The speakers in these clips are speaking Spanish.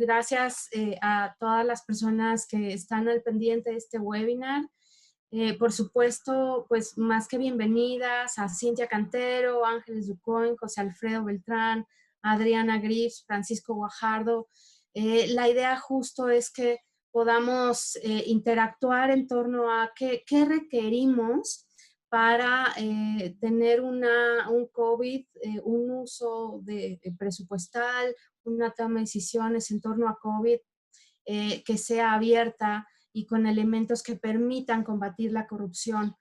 gracias a todas las personas que están al pendiente de este webinar. Por supuesto, pues más que bienvenidas a Cintia Cantero, Ángeles Ducoin, José Alfredo Beltrán, Adriana Grips, Francisco Guajardo. La idea justo es que podamos interactuar en torno a qué requerimos para tener un COVID, un uso presupuestal, una toma de decisiones en torno a COVID que sea abierta y con elementos que permitan combatir la corrupción.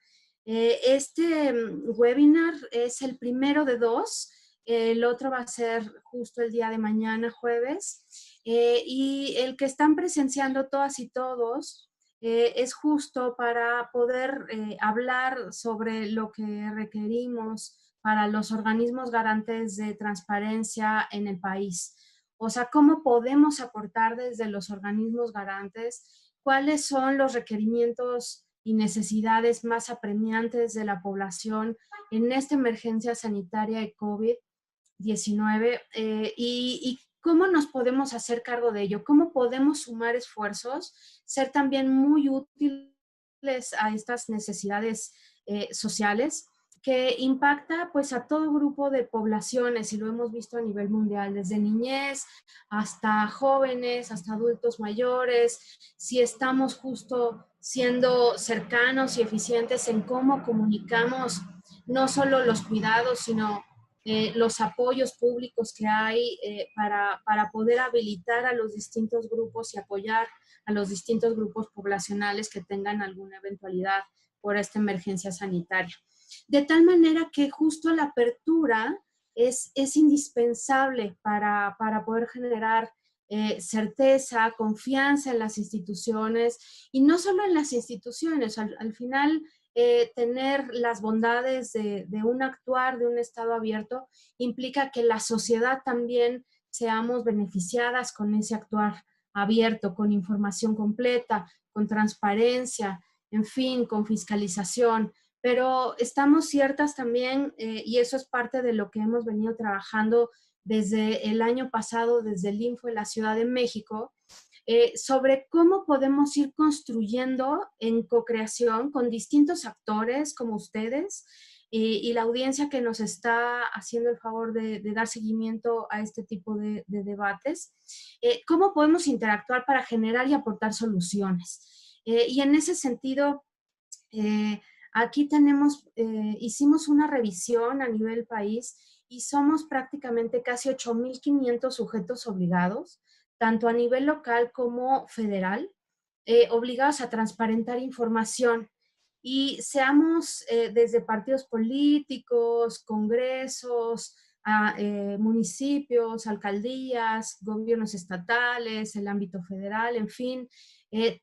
Este webinar es el primero de dos. El otro va a ser justo el día de mañana, jueves. Y el que están presenciando todas y todos es justo para poder hablar sobre lo que requerimos para los organismos garantes de transparencia en el país. O sea, ¿cómo podemos aportar desde los organismos garantes? ¿Cuáles son los requerimientos y necesidades más apremiantes de la población en esta emergencia sanitaria de COVID-19? Y cómo nos podemos hacer cargo de ello, cómo podemos sumar esfuerzos, ser también muy útiles a estas necesidades sociales que impacta pues a todo grupo de poblaciones y lo hemos visto a nivel mundial, desde niñez hasta jóvenes, hasta adultos mayores, si estamos justo siendo cercanos y eficientes en cómo comunicamos no solo los cuidados, sino los apoyos públicos que hay para poder habilitar a los distintos grupos y apoyar a los distintos grupos poblacionales que tengan alguna eventualidad por esta emergencia sanitaria. De tal manera que justo la apertura es indispensable para poder generar certeza, confianza en las instituciones y no solo en las instituciones, al final tener las bondades de un actuar, de un Estado abierto, implica que la sociedad también seamos beneficiadas con ese actuar abierto, con información completa, con transparencia, en fin, con fiscalización. Pero estamos ciertas también, y eso es parte de lo que hemos venido trabajando desde el año pasado, desde el Info de la Ciudad de México, sobre cómo podemos ir construyendo en co-creación con distintos actores como ustedes y la audiencia que nos está haciendo el favor de dar seguimiento a este tipo de debates, cómo podemos interactuar para generar y aportar soluciones. Y en ese sentido, aquí hicimos una revisión a nivel país y somos prácticamente casi 8,500 sujetos obligados, tanto a nivel local como federal, obligados a transparentar información. Y seamos desde partidos políticos, congresos, municipios, alcaldías, gobiernos estatales, el ámbito federal, en fin,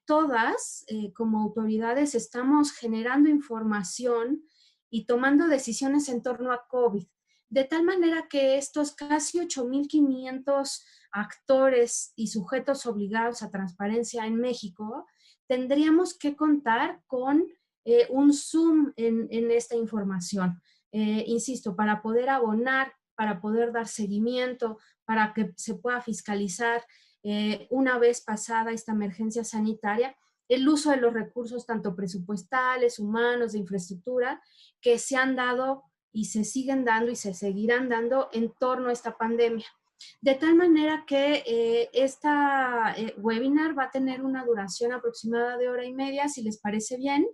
todas como autoridades estamos generando información y tomando decisiones en torno a COVID, de tal manera que estos casi 8,500 actores y sujetos obligados a transparencia en México, tendríamos que contar con un zoom en esta información. Insisto, para poder abonar, para poder dar seguimiento, para que se pueda fiscalizar una vez pasada esta emergencia sanitaria, el uso de los recursos tanto presupuestales, humanos, de infraestructura, que se han dado y se siguen dando y se seguirán dando en torno a esta pandemia. De tal manera que esta webinar va a tener una duración aproximada de 1 hora y media, si les parece bien,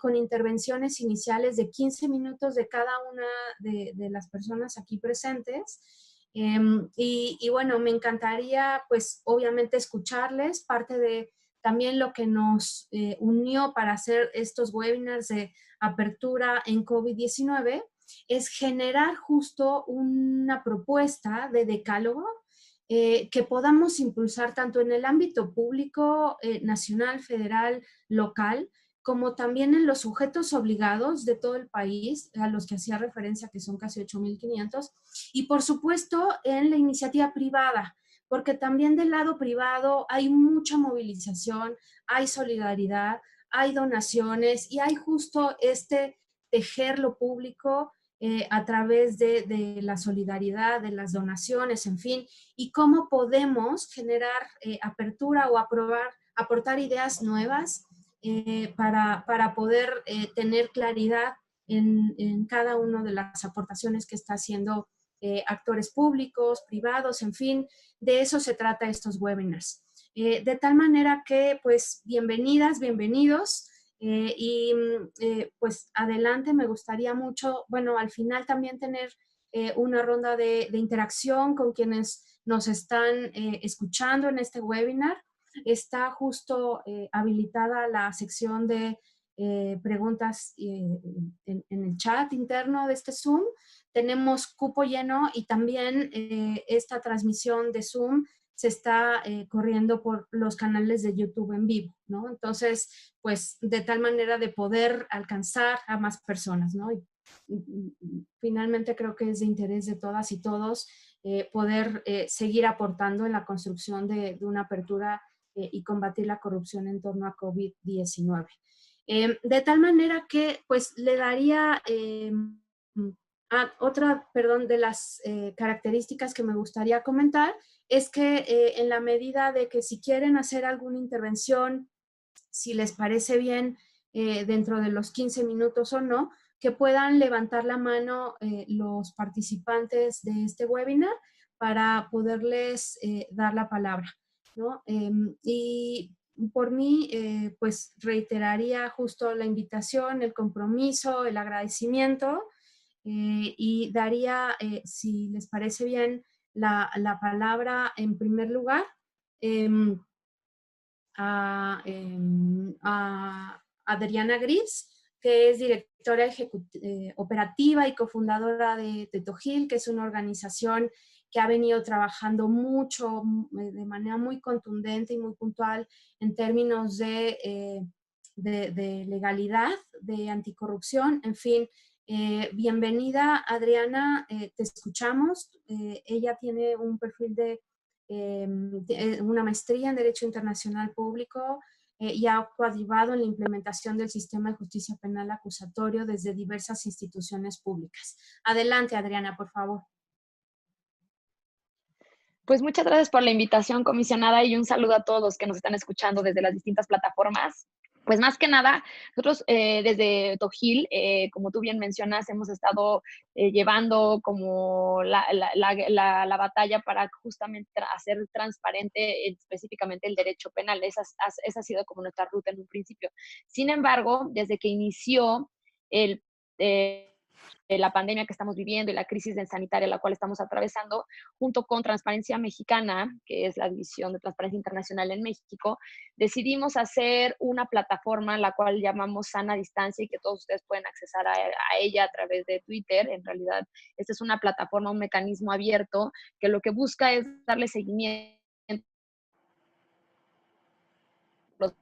con intervenciones iniciales de 15 minutos de cada una de las personas aquí presentes. Y bueno, me encantaría pues obviamente escucharles. Parte de también lo que nos unió para hacer estos webinars de apertura en COVID-19 es generar justo una propuesta de decálogo que podamos impulsar tanto en el ámbito público, nacional, federal, local, como también en los sujetos obligados de todo el país, a los que hacía referencia, que son casi 8,500, y por supuesto en la iniciativa privada, porque también del lado privado hay mucha movilización, hay solidaridad, hay donaciones y hay justo tejer lo público a través de la solidaridad, de las donaciones, en fin, y cómo podemos generar apertura o aportar ideas nuevas para poder tener claridad en cada una de las aportaciones que está haciendo actores públicos, privados, en fin, de eso se trata estos webinars. De tal manera que, pues, bienvenidas, bienvenidos. Pues adelante, me gustaría mucho, bueno, al final también tener una ronda de interacción con quienes nos están escuchando en este webinar. Está justo habilitada la sección de preguntas en el chat interno de este Zoom. Tenemos cupo lleno y también esta transmisión de Zoom se está corriendo por los canales de YouTube en vivo, ¿no? Entonces, pues de tal manera de poder alcanzar a más personas, ¿no? Finalmente creo que es de interés de todas y todos poder seguir aportando en la construcción de una apertura y combatir la corrupción en torno a COVID-19. De tal manera que, pues, le daría otra, perdón, de las características que me gustaría comentar es que en la medida de que si quieren hacer alguna intervención, si les parece bien dentro de los 15 minutos o no, que puedan levantar la mano los participantes de este webinar para poderles dar la palabra, ¿no? Y por mí, pues reiteraría justo la invitación, el compromiso, el agradecimiento y daría, si les parece bien, la palabra en primer lugar a Adriana Gris, que es directora operativa y cofundadora de Tetojil, que es una organización que ha venido trabajando mucho, de manera muy contundente y muy puntual en términos de legalidad, de anticorrupción, en fin. Bienvenida, Adriana, te escuchamos. Ella tiene un perfil de una maestría en Derecho Internacional Público y ha coadyuvado en la implementación del sistema de justicia penal acusatorio desde diversas instituciones públicas. Adelante, Adriana, por favor. Pues muchas gracias por la invitación, comisionada, y un saludo a todos los que nos están escuchando desde las distintas plataformas. Pues más que nada, nosotros desde Tojil, como tú bien mencionas, hemos estado llevando como la batalla para justamente hacer transparente específicamente el derecho penal. Esa ha sido como nuestra ruta en un principio. Sin embargo, desde que inició el... la pandemia que estamos viviendo y la crisis sanitaria la cual estamos atravesando, junto con Transparencia Mexicana, que es la división de Transparencia Internacional en México, decidimos hacer una plataforma la cual llamamos Sana Distancia y que todos ustedes pueden accesar a ella a través de Twitter. En realidad, esta es una plataforma, un mecanismo abierto que lo que busca es darle seguimiento a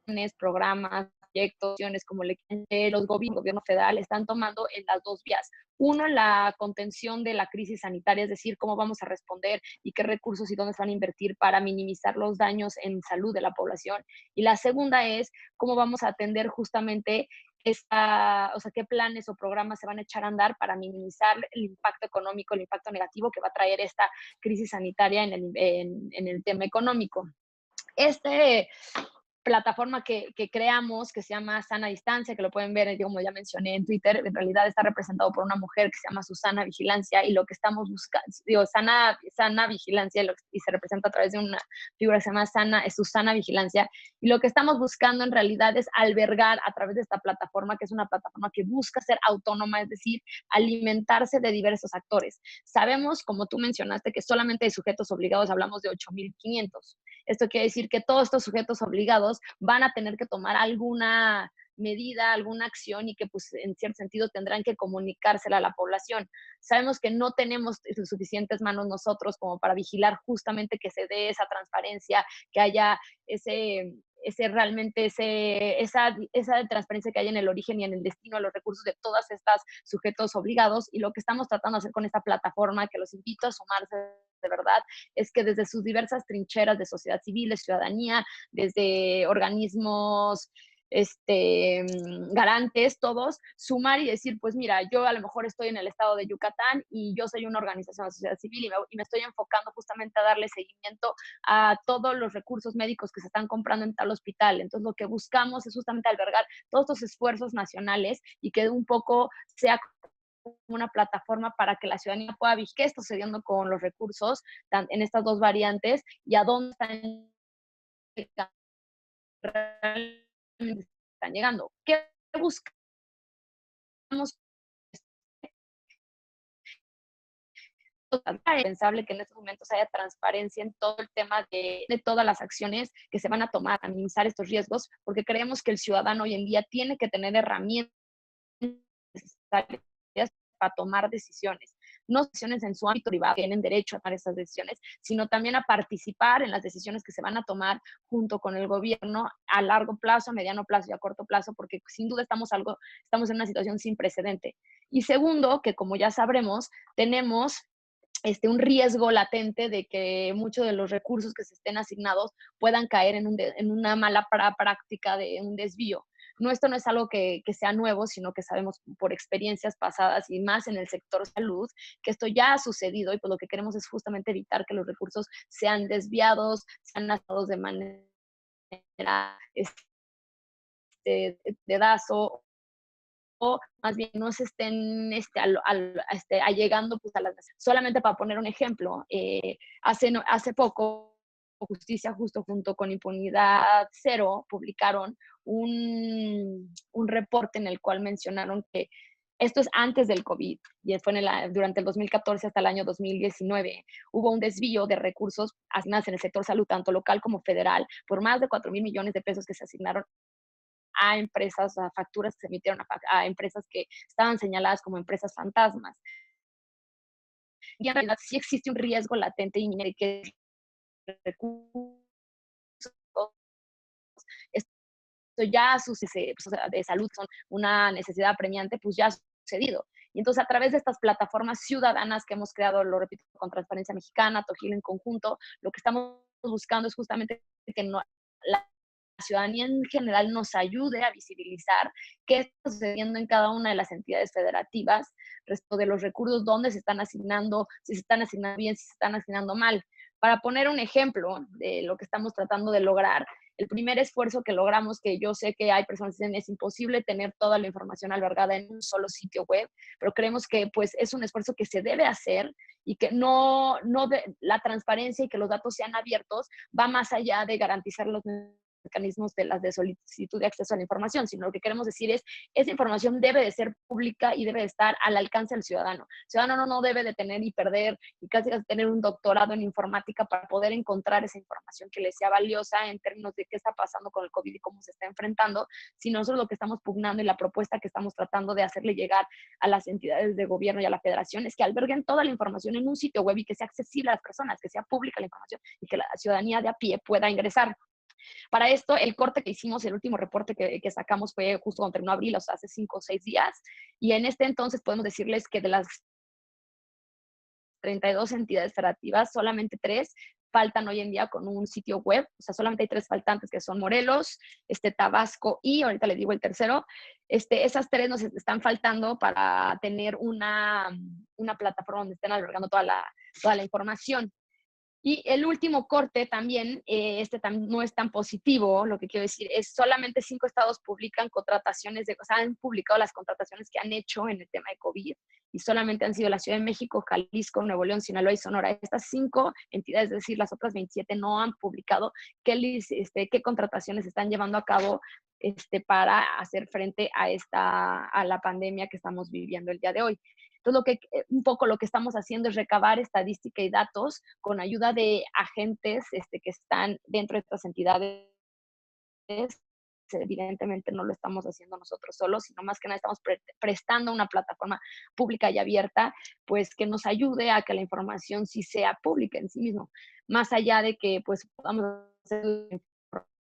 los programas, proyectos, como los gobierno federal están tomando en las dos vías. Uno, la contención de la crisis sanitaria, es decir, cómo vamos a responder y qué recursos y dónde se van a invertir para minimizar los daños en salud de la población. Y la segunda es cómo vamos a atender justamente o sea, qué planes o programas se van a echar a andar para minimizar el impacto económico, el impacto negativo que va a traer esta crisis sanitaria en el tema económico. Plataforma que creamos, que se llama Sana Distancia, que lo pueden ver, como ya mencioné en Twitter, en realidad está representado por una mujer que se llama Susana Vigilancia, y lo que estamos buscando, Sana Vigilancia, y se representa a través de una figura que se llama Susana Vigilancia, y lo que estamos buscando en realidad es albergar a través de esta plataforma, que es una plataforma que busca ser autónoma, es decir, alimentarse de diversos actores. Sabemos, como tú mencionaste, que solamente de sujetos obligados hablamos de 8,500. Esto quiere decir que todos estos sujetos obligados van a tener que tomar alguna medida, alguna acción, y que pues en cierto sentido tendrán que comunicársela a la población. Sabemos que no tenemos suficientes manos nosotros como para vigilar justamente que se dé esa transparencia, que haya esa transparencia que hay en el origen y en el destino de los recursos de todas estas sujetos obligados. Y lo que estamos tratando de hacer con esta plataforma, que los invito a sumarse de verdad, es que desde sus diversas trincheras de sociedad civil, de ciudadanía, desde organismos garantes, todos, sumar y decir, pues mira, yo a lo mejor estoy en el estado de Yucatán y yo soy una organización de sociedad civil y me estoy enfocando justamente a darle seguimiento a todos los recursos médicos que se están comprando en tal hospital. Entonces, lo que buscamos es justamente albergar todos estos esfuerzos nacionales y que un poco sea una plataforma para que la ciudadanía pueda ver qué está sucediendo con los recursos en estas dos variantes y a dónde están llegando. ¿Qué buscamos? Es pensable que en estos momentos haya transparencia en todo el tema de todas las acciones que se van a tomar, a minimizar estos riesgos, porque creemos que el ciudadano hoy en día tiene que tener herramientas necesarias para tomar decisiones. No decisiones en su ámbito privado, tienen derecho a tomar esas decisiones, sino también a participar en las decisiones que se van a tomar junto con el gobierno a largo plazo, a mediano plazo y a corto plazo, porque sin duda estamos en una situación sin precedente. Y segundo, que como ya sabremos, tenemos un riesgo latente de que muchos de los recursos que se estén asignados puedan caer en una mala práctica de un desvío. No, esto no es algo que sea nuevo, sino que sabemos por experiencias pasadas y más en el sector salud, que esto ya ha sucedido y pues lo que queremos es justamente evitar que los recursos sean desviados, sean gastados de manera dedazo o más bien no se estén allegando pues, a las... Solamente para poner un ejemplo, hace poco Justicia Justo junto con Impunidad Cero publicaron un reporte en el cual mencionaron que esto es antes del COVID y fue durante el 2014 hasta el año 2019. Hubo un desvío de recursos asignados en el sector salud, tanto local como federal, por más de 4,000 millones de pesos que se asignaron a empresas, a facturas que se emitieron a empresas que estaban señaladas como empresas fantasmas. Y en realidad sí existe un riesgo latente y que recursos, esto ya sucede, pues, o sea, de salud son una necesidad apremiante, pues ya ha sucedido. Y entonces a través de estas plataformas ciudadanas que hemos creado, lo repito, con Transparencia Mexicana, Tojil en conjunto, lo que estamos buscando es justamente que no, la ciudadanía en general nos ayude a visibilizar qué está sucediendo en cada una de las entidades federativas respecto de los recursos, dónde se están asignando, si se están asignando bien, si se están asignando mal. Para poner un ejemplo de lo que estamos tratando de lograr, el primer esfuerzo que logramos, que yo sé que hay personas que dicen es imposible tener toda la información albergada en un solo sitio web, pero creemos que pues es un esfuerzo que se debe hacer y que la transparencia y que los datos sean abiertos va más allá de garantizar los mecanismos de solicitud de acceso a la información, sino lo que queremos decir es, esa información debe de ser pública y debe de estar al alcance del ciudadano. El ciudadano no debe de tener y perder y casi tener un doctorado en informática para poder encontrar esa información que le sea valiosa en términos de qué está pasando con el COVID y cómo se está enfrentando, sino nosotros lo que estamos pugnando y la propuesta que estamos tratando de hacerle llegar a las entidades de gobierno y a la federación es que alberguen toda la información en un sitio web y que sea accesible a las personas, que sea pública la información y que la ciudadanía de a pie pueda ingresar. Para esto, el corte que hicimos, el último reporte que sacamos fue justo cuando terminó abril, o sea, hace 5 o 6 días, y en este entonces podemos decirles que de las 32 entidades federativas, solamente 3 faltan hoy en día con un sitio web, o sea, solamente hay 3 faltantes que son Morelos, Tabasco y, ahorita les digo el tercero, esas 3 nos están faltando para tener una plataforma donde estén albergando toda la información. Y el último corte también, no es tan positivo, lo que quiero decir es solamente 5 estados publican contrataciones, o sea, han publicado las contrataciones que han hecho en el tema de COVID y solamente han sido la Ciudad de México, Jalisco, Nuevo León, Sinaloa y Sonora. Estas 5 entidades, es decir, las otras 27 no han publicado qué contrataciones están llevando a cabo para hacer frente a la pandemia que estamos viviendo el día de hoy. Entonces, un poco lo que estamos haciendo es recabar estadística y datos con ayuda de agentes que están dentro de estas entidades. Evidentemente no lo estamos haciendo nosotros solos, sino más que nada estamos prestando una plataforma pública y abierta, pues que nos ayude a que la información sí sea pública en sí mismo, más allá de que pues podamos hacer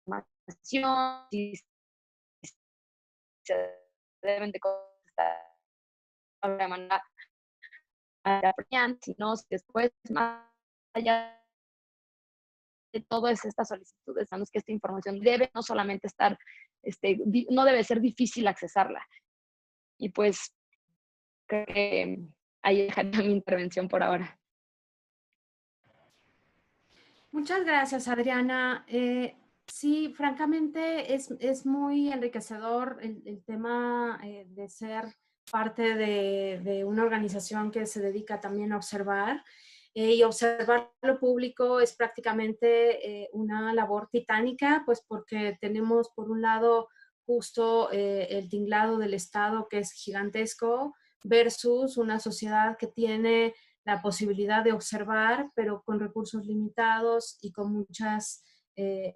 información, si se deben de contestar de manera si no, después más allá todas estas solicitudes, sabemos que esta información debe no solamente estar, no debe ser difícil accesarla. Y pues creo que ahí dejaría mi intervención por ahora. Muchas gracias, Adriana. Sí, francamente es muy enriquecedor el tema de ser parte de una organización que se dedica también a observar. Y observar lo público es prácticamente una labor titánica, pues porque tenemos por un lado justo el tinglado del Estado, que es gigantesco, versus una sociedad que tiene la posibilidad de observar, pero con recursos limitados y con muchas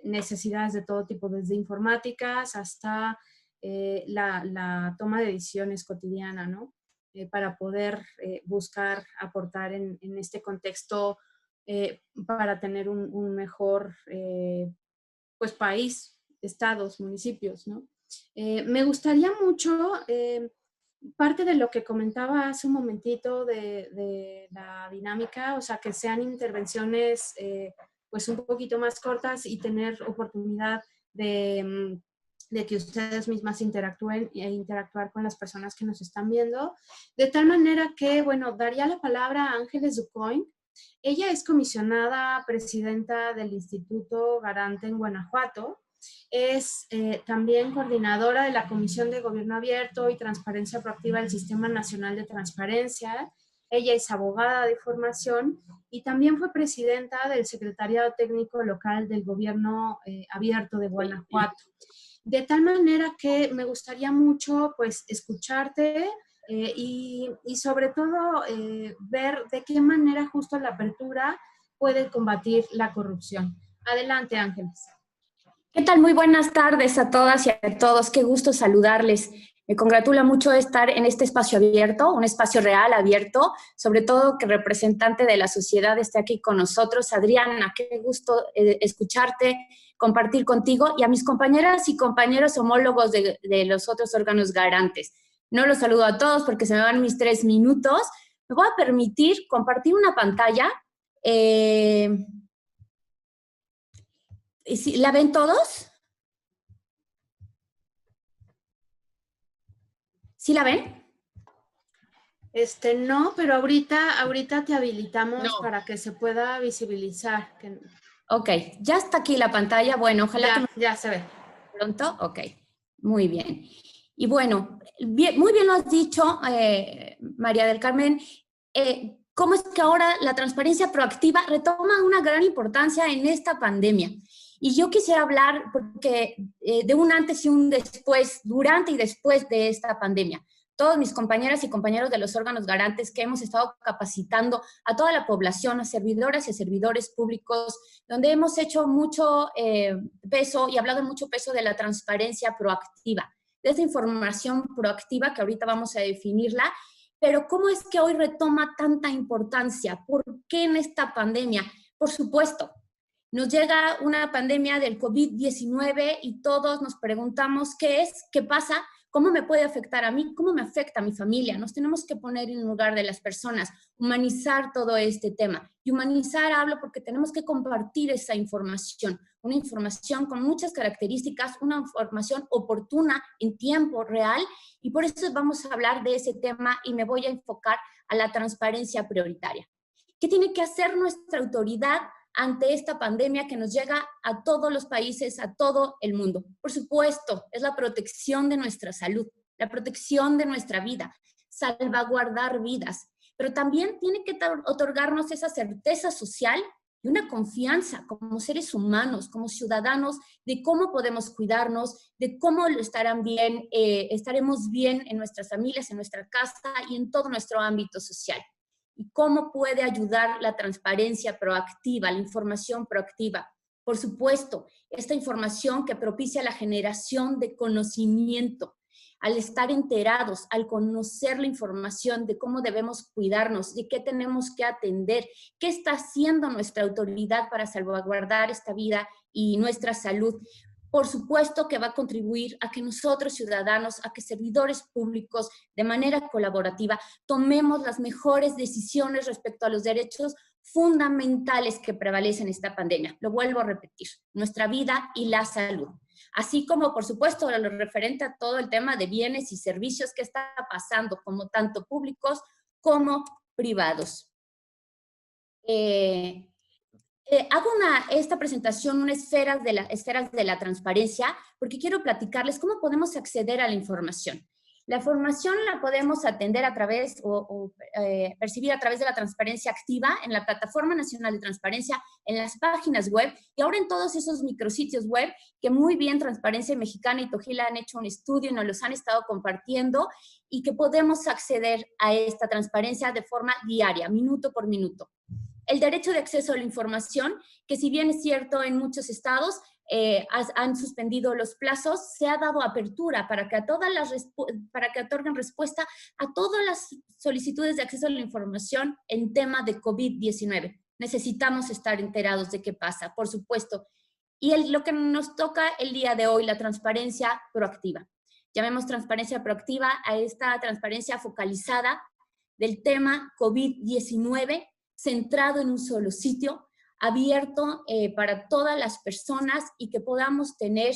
necesidades de todo tipo, desde informáticas hasta la toma de decisiones cotidiana, ¿no? Para poder buscar aportar en este contexto para tener un mejor pues país, estados, municipios, ¿no? Me gustaría mucho parte de lo que comentaba hace un momentito de la dinámica, o sea, que sean intervenciones pues un poquito más cortas y tener oportunidad de que ustedes mismas interactúen e interactuar con las personas que nos están viendo. De tal manera que, bueno, daría la palabra a Ángeles Ducoin. Ella es comisionada presidenta del Instituto Garante en Guanajuato. Es también coordinadora de la Comisión de Gobierno Abierto y Transparencia Proactiva del Sistema Nacional de Transparencia. Ella es abogada de formación y también fue presidenta del Secretariado Técnico Local del Gobierno Abierto de Guanajuato. De tal manera que me gustaría mucho pues escucharte y sobre todo ver de qué manera justo la apertura puede combatir la corrupción. Adelante, Ángeles. ¿Qué tal? Muy buenas tardes a todas y a todos. Qué gusto saludarles. Me congratula mucho estar en este espacio abierto, un espacio real, abierto, sobre todo que el representante de la sociedad esté aquí con nosotros. Adriana, qué gusto escucharte, compartir contigo y a mis compañeras y compañeros homólogos de los otros órganos garantes. No los saludo a todos porque se me van mis 3 minutos. Me voy a permitir compartir una pantalla. ¿La ven todos? ¿Sí la ven? No, pero ahorita te habilitamos para que se pueda visibilizar. Ok, ya está aquí la pantalla. Bueno, ojalá ya se ve. Pronto, ok, muy bien. Y bueno, muy bien lo has dicho, María del Carmen. ¿Cómo es que ahora la transparencia proactiva retoma una gran importancia en esta pandemia? Y yo quisiera hablar porque, de un antes y un después, durante y después de esta pandemia. Todos mis compañeras y compañeros de los órganos garantes que hemos estado capacitando a toda la población, a servidoras y a servidores públicos, donde hemos hecho mucho peso y hablado mucho peso de la transparencia proactiva, de esa información proactiva que ahorita vamos a definirla. Pero ¿cómo es que hoy retoma tanta importancia? ¿Por qué en esta pandemia? Por supuesto, nos llega una pandemia del COVID-19 y todos nos preguntamos qué es, qué pasa, cómo me puede afectar a mí, cómo me afecta a mi familia. Nos tenemos que poner en el lugar de las personas, humanizar todo este tema. Y humanizar hablo porque tenemos que compartir esa información, una información con muchas características, una información oportuna en tiempo real, y por eso vamos a hablar de ese tema y me voy a enfocar a la transparencia prioritaria. ¿Qué tiene que hacer nuestra autoridad ante esta pandemia que nos llega a todos los países, a todo el mundo? Por supuesto, es la protección de nuestra salud, la protección de nuestra vida, salvaguardar vidas, pero también tiene que otorgarnos esa certeza social y una confianza como seres humanos, como ciudadanos, de cómo podemos cuidarnos, de cómo estaremos bien en nuestras familias, en nuestra casa y en todo nuestro ámbito social. ¿Y cómo puede ayudar la transparencia proactiva, la información proactiva? Por supuesto, esta información que propicia la generación de conocimiento. Al estar enterados, al conocer la información de cómo debemos cuidarnos, de qué tenemos que atender, qué está haciendo nuestra autoridad para salvaguardar esta vida y nuestra salud. Por supuesto que va a contribuir a que nosotros, ciudadanos, a que servidores públicos, de manera colaborativa, tomemos las mejores decisiones respecto a los derechos fundamentales que prevalecen en esta pandemia. Lo vuelvo a repetir, nuestra vida y la salud. Así como, por supuesto, lo referente a todo el tema de bienes y servicios que está pasando, como tanto públicos como privados. Hago esta presentación, unas esferas de la transparencia, porque quiero platicarles cómo podemos acceder a la información. La información la podemos atender a través percibir a través de la transparencia activa en la Plataforma Nacional de Transparencia, en las páginas web y ahora en todos esos micrositios web que muy bien Transparencia Mexicana y Tojil han hecho un estudio y nos los han estado compartiendo y que podemos acceder a esta transparencia de forma diaria, minuto por minuto. El derecho de acceso a la información, que si bien es cierto en muchos estados han suspendido los plazos, se ha dado apertura para que, para que otorguen respuesta a todas las solicitudes de acceso a la información en tema de COVID-19. Necesitamos estar enterados de qué pasa, por supuesto. Y lo que nos toca el día de hoy, la transparencia proactiva. Llamemos transparencia proactiva a esta transparencia focalizada del tema COVID-19, centrado en un solo sitio, abierto para todas las personas y que podamos tener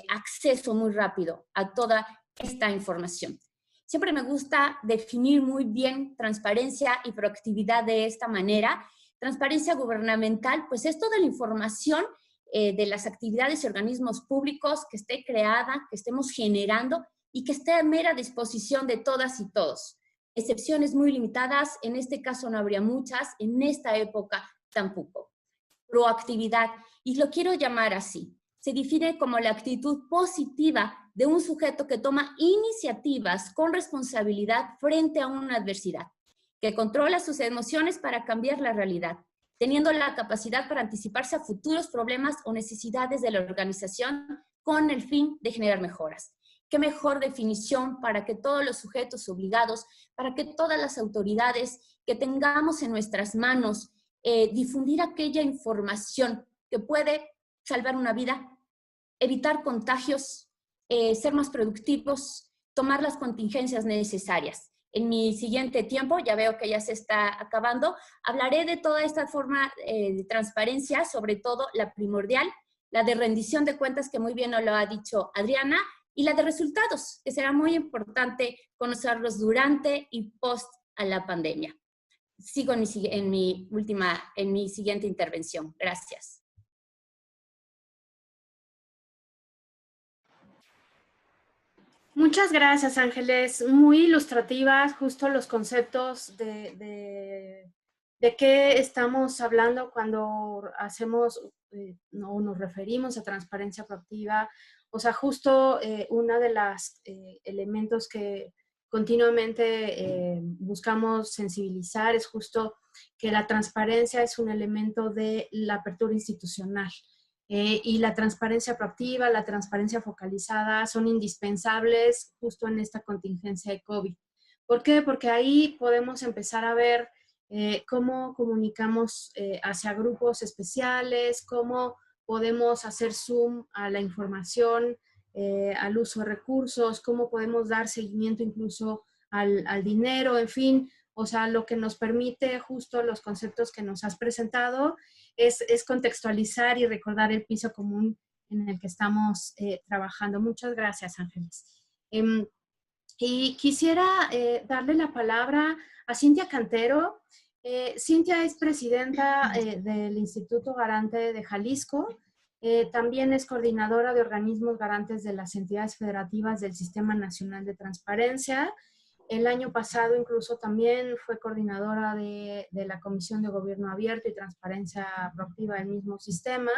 acceso muy rápido a toda esta información. Siempre me gusta definir muy bien transparencia y proactividad de esta manera. Transparencia gubernamental, pues es toda la información de las actividades y organismos públicos que esté creada, que estemos generando y que esté a mera disposición de todas y todos. Excepciones muy limitadas, en este caso no habría muchas, en esta época tampoco. Proactividad, y lo quiero llamar así, se define como la actitud positiva de un sujeto que toma iniciativas con responsabilidad frente a una adversidad, que controla sus emociones para cambiar la realidad, teniendo la capacidad para anticiparse a futuros problemas o necesidades de la organización con el fin de generar mejoras. Qué mejor definición para que todos los sujetos obligados, para que todas las autoridades que tengamos en nuestras manos, difundir aquella información que puede salvar una vida, evitar contagios, ser más productivos, tomar las contingencias necesarias. En mi siguiente tiempo, ya veo que ya se está acabando, hablaré de toda esta forma de transparencia, sobre todo la primordial, la de rendición de cuentas, que muy bien nos lo ha dicho Adriana, y la de resultados, que será muy importante conocerlos durante y post a la pandemia. Sigo en mi siguiente intervención. Gracias. Muchas gracias, Ángeles. Muy ilustrativas, justo los conceptos de qué estamos hablando cuando hacemos o nos referimos a transparencia proactiva. O sea, justo uno de los elementos que continuamente buscamos sensibilizar es justo que la transparencia es un elemento de la apertura institucional. Y la transparencia proactiva, la transparencia focalizada son indispensables justo en esta contingencia de COVID. ¿Por qué? Porque ahí podemos empezar a ver cómo comunicamos hacia grupos especiales, cómo podemos hacer zoom a la información, al uso de recursos, cómo podemos dar seguimiento incluso al dinero, en fin. O sea, lo que nos permite justo los conceptos que nos has presentado es contextualizar y recordar el piso común en el que estamos trabajando. Muchas gracias, Ángeles. Y quisiera darle la palabra a Cintia Cantero. Cintia es presidenta del Instituto Garante de Jalisco. También es coordinadora de organismos garantes de las entidades federativas del Sistema Nacional de Transparencia. El año pasado incluso también fue coordinadora de la Comisión de Gobierno Abierto y Transparencia Proactiva del mismo sistema.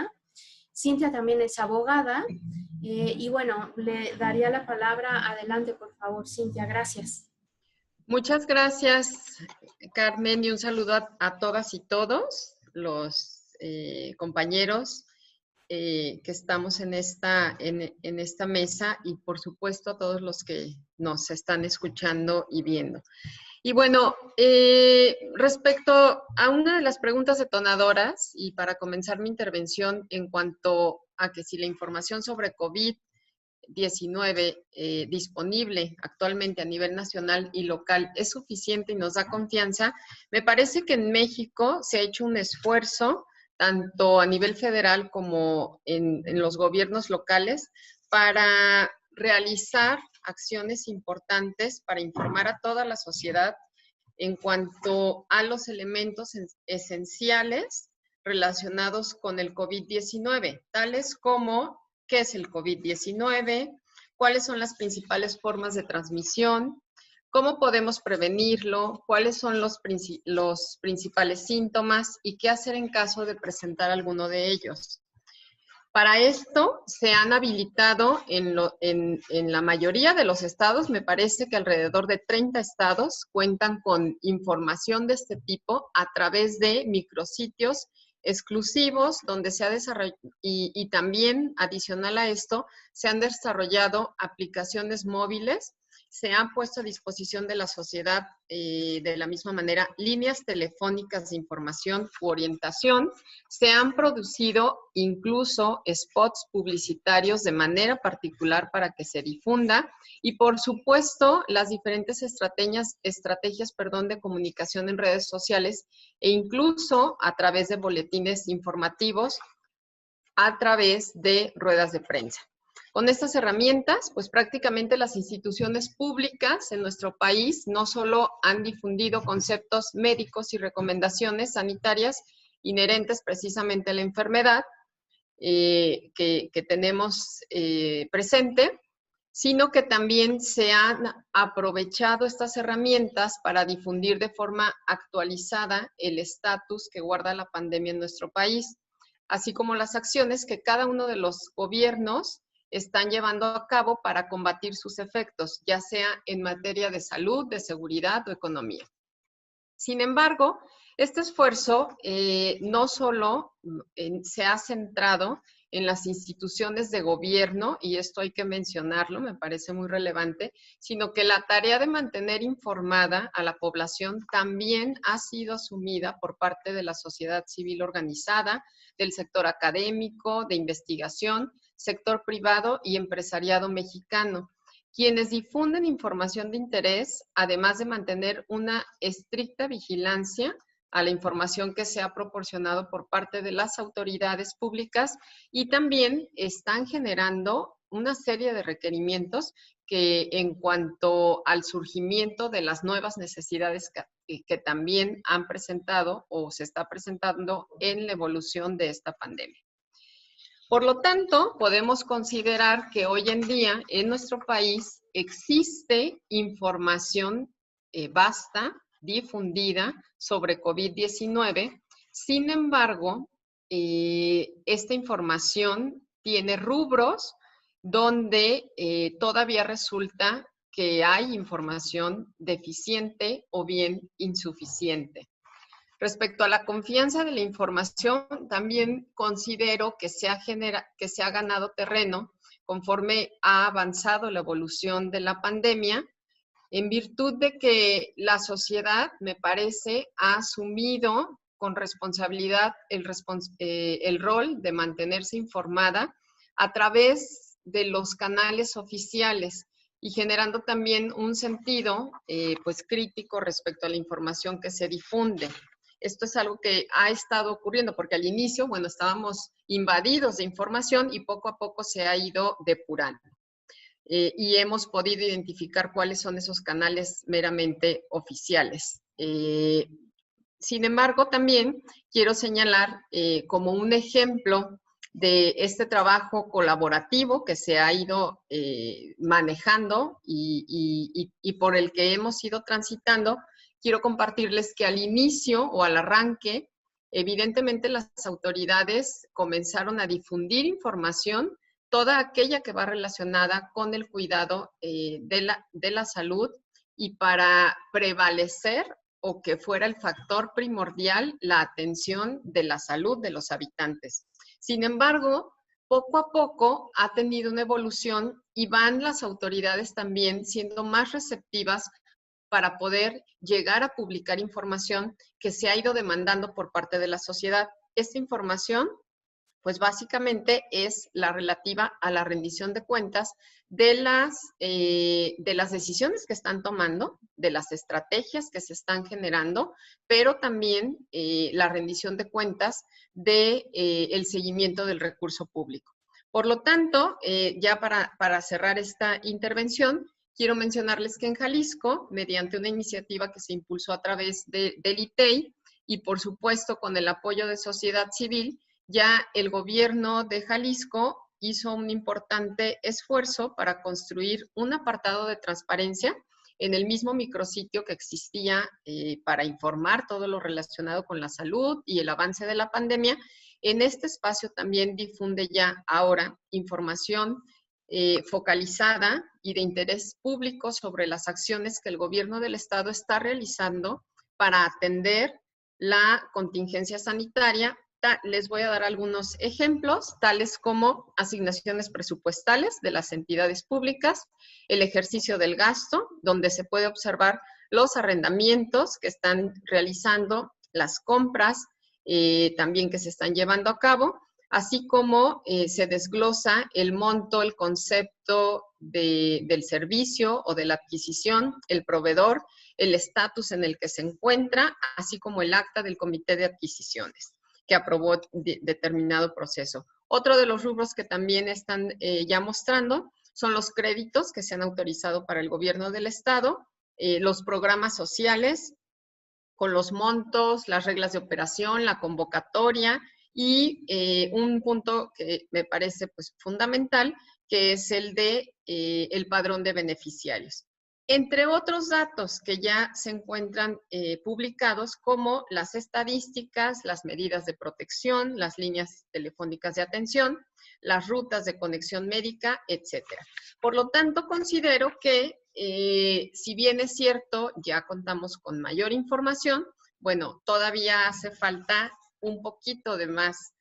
Cintia también es abogada y bueno, le daría la palabra. Adelante, por favor, Cintia. Gracias. Muchas gracias, Carmen, y un saludo a todas y todos los compañeros que estamos en esta mesa y por supuesto a todos los que nos están escuchando y viendo. Y bueno, respecto a una de las preguntas detonadoras y para comenzar mi intervención en cuanto a que si la información sobre COVID COVID-19 disponible actualmente a nivel nacional y local es suficiente y nos da confianza, me parece que en México se ha hecho un esfuerzo, tanto a nivel federal como en los gobiernos locales, para realizar acciones importantes para informar a toda la sociedad en cuanto a los elementos esenciales relacionados con el COVID-19, tales como qué es el COVID-19, cuáles son las principales formas de transmisión, cómo podemos prevenirlo, cuáles son los principales síntomas y qué hacer en caso de presentar alguno de ellos. Para esto se han habilitado en la mayoría de los estados, me parece que alrededor de 30 estados cuentan con información de este tipo a través de micrositios exclusivos donde se ha desarrollado, y también adicional a esto, se han desarrollado aplicaciones móviles, se han puesto a disposición de la sociedad de la misma manera líneas telefónicas de información u orientación, se han producido incluso spots publicitarios de manera particular para que se difunda y por supuesto las diferentes estrategias de comunicación en redes sociales e incluso a través de boletines informativos, a través de ruedas de prensa. Con estas herramientas, pues prácticamente las instituciones públicas en nuestro país no solo han difundido conceptos médicos y recomendaciones sanitarias inherentes precisamente a la enfermedad que tenemos presente, sino que también se han aprovechado estas herramientas para difundir de forma actualizada el estatus que guarda la pandemia en nuestro país, así como las acciones que cada uno de los gobiernos están llevando a cabo para combatir sus efectos, ya sea en materia de salud, de seguridad o economía. Sin embargo, este esfuerzo no solo se ha centrado en las instituciones de gobierno, y esto hay que mencionarlo, me parece muy relevante, sino que la tarea de mantener informada a la población también ha sido asumida por parte de la sociedad civil organizada, del sector académico, de investigación, sector privado y empresariado mexicano, quienes difunden información de interés, además de mantener una estricta vigilancia a la información que se ha proporcionado por parte de las autoridades públicas y también están generando una serie de requerimientos que en cuanto al surgimiento de las nuevas necesidades que también han presentado o se está presentando en la evolución de esta pandemia. Por lo tanto, podemos considerar que hoy en día en nuestro país existe información vasta, difundida sobre COVID-19. Sin embargo, esta información tiene rubros donde todavía resulta que hay información deficiente o bien insuficiente. Respecto a la confianza de la información, también considero que se ha ganado terreno conforme ha avanzado la evolución de la pandemia, en virtud de que la sociedad, me parece, ha asumido con responsabilidad el rol de mantenerse informada a través de los canales oficiales y generando también un sentido pues crítico respecto a la información que se difunde. Esto es algo que ha estado ocurriendo porque al inicio, bueno, estábamos invadidos de información y poco a poco se ha ido depurando. Y hemos podido identificar cuáles son esos canales meramente oficiales. Sin embargo, también quiero señalar como un ejemplo de este trabajo colaborativo que se ha ido manejando y por el que hemos ido transitando, quiero compartirles que al inicio o al arranque, evidentemente las autoridades comenzaron a difundir información, toda aquella que va relacionada con el cuidado de la salud y para prevalecer o que fuera el factor primordial la atención de la salud de los habitantes. Sin embargo, poco a poco ha tenido una evolución y van las autoridades también siendo más receptivas para poder llegar a publicar información que se ha ido demandando por parte de la sociedad. Esta información, pues básicamente es la relativa a la rendición de cuentas de las decisiones que están tomando, de las estrategias que se están generando, pero también la rendición de cuentas del seguimiento del recurso público. Por lo tanto, ya para cerrar esta intervención, quiero mencionarles que en Jalisco, mediante una iniciativa que se impulsó a través del ITEI y por supuesto con el apoyo de sociedad civil, ya el gobierno de Jalisco hizo un importante esfuerzo para construir un apartado de transparencia en el mismo micrositio que existía para informar todo lo relacionado con la salud y el avance de la pandemia. En este espacio también difunde ya ahora información focalizada y de interés público sobre las acciones que el gobierno del estado está realizando para atender la contingencia sanitaria. Les voy a dar algunos ejemplos, tales como asignaciones presupuestales de las entidades públicas, el ejercicio del gasto, donde se puede observar los arrendamientos que están realizando, las compras también que se están llevando a cabo, así como se desglosa el monto, el concepto del servicio o de la adquisición, el proveedor, el estatus en el que se encuentra, así como el acta del comité de adquisiciones que aprobó determinado proceso. Otro de los rubros que también están ya mostrando son los créditos que se han autorizado para el gobierno del estado, los programas sociales con los montos, las reglas de operación, la convocatoria y un punto que me parece pues, fundamental, que es el de el padrón de beneficiarios. Entre otros datos que ya se encuentran publicados, como las estadísticas, las medidas de protección, las líneas telefónicas de atención, las rutas de conexión médica, etc. Por lo tanto, considero que si bien es cierto, ya contamos con mayor información, bueno, todavía hace falta un poquito de más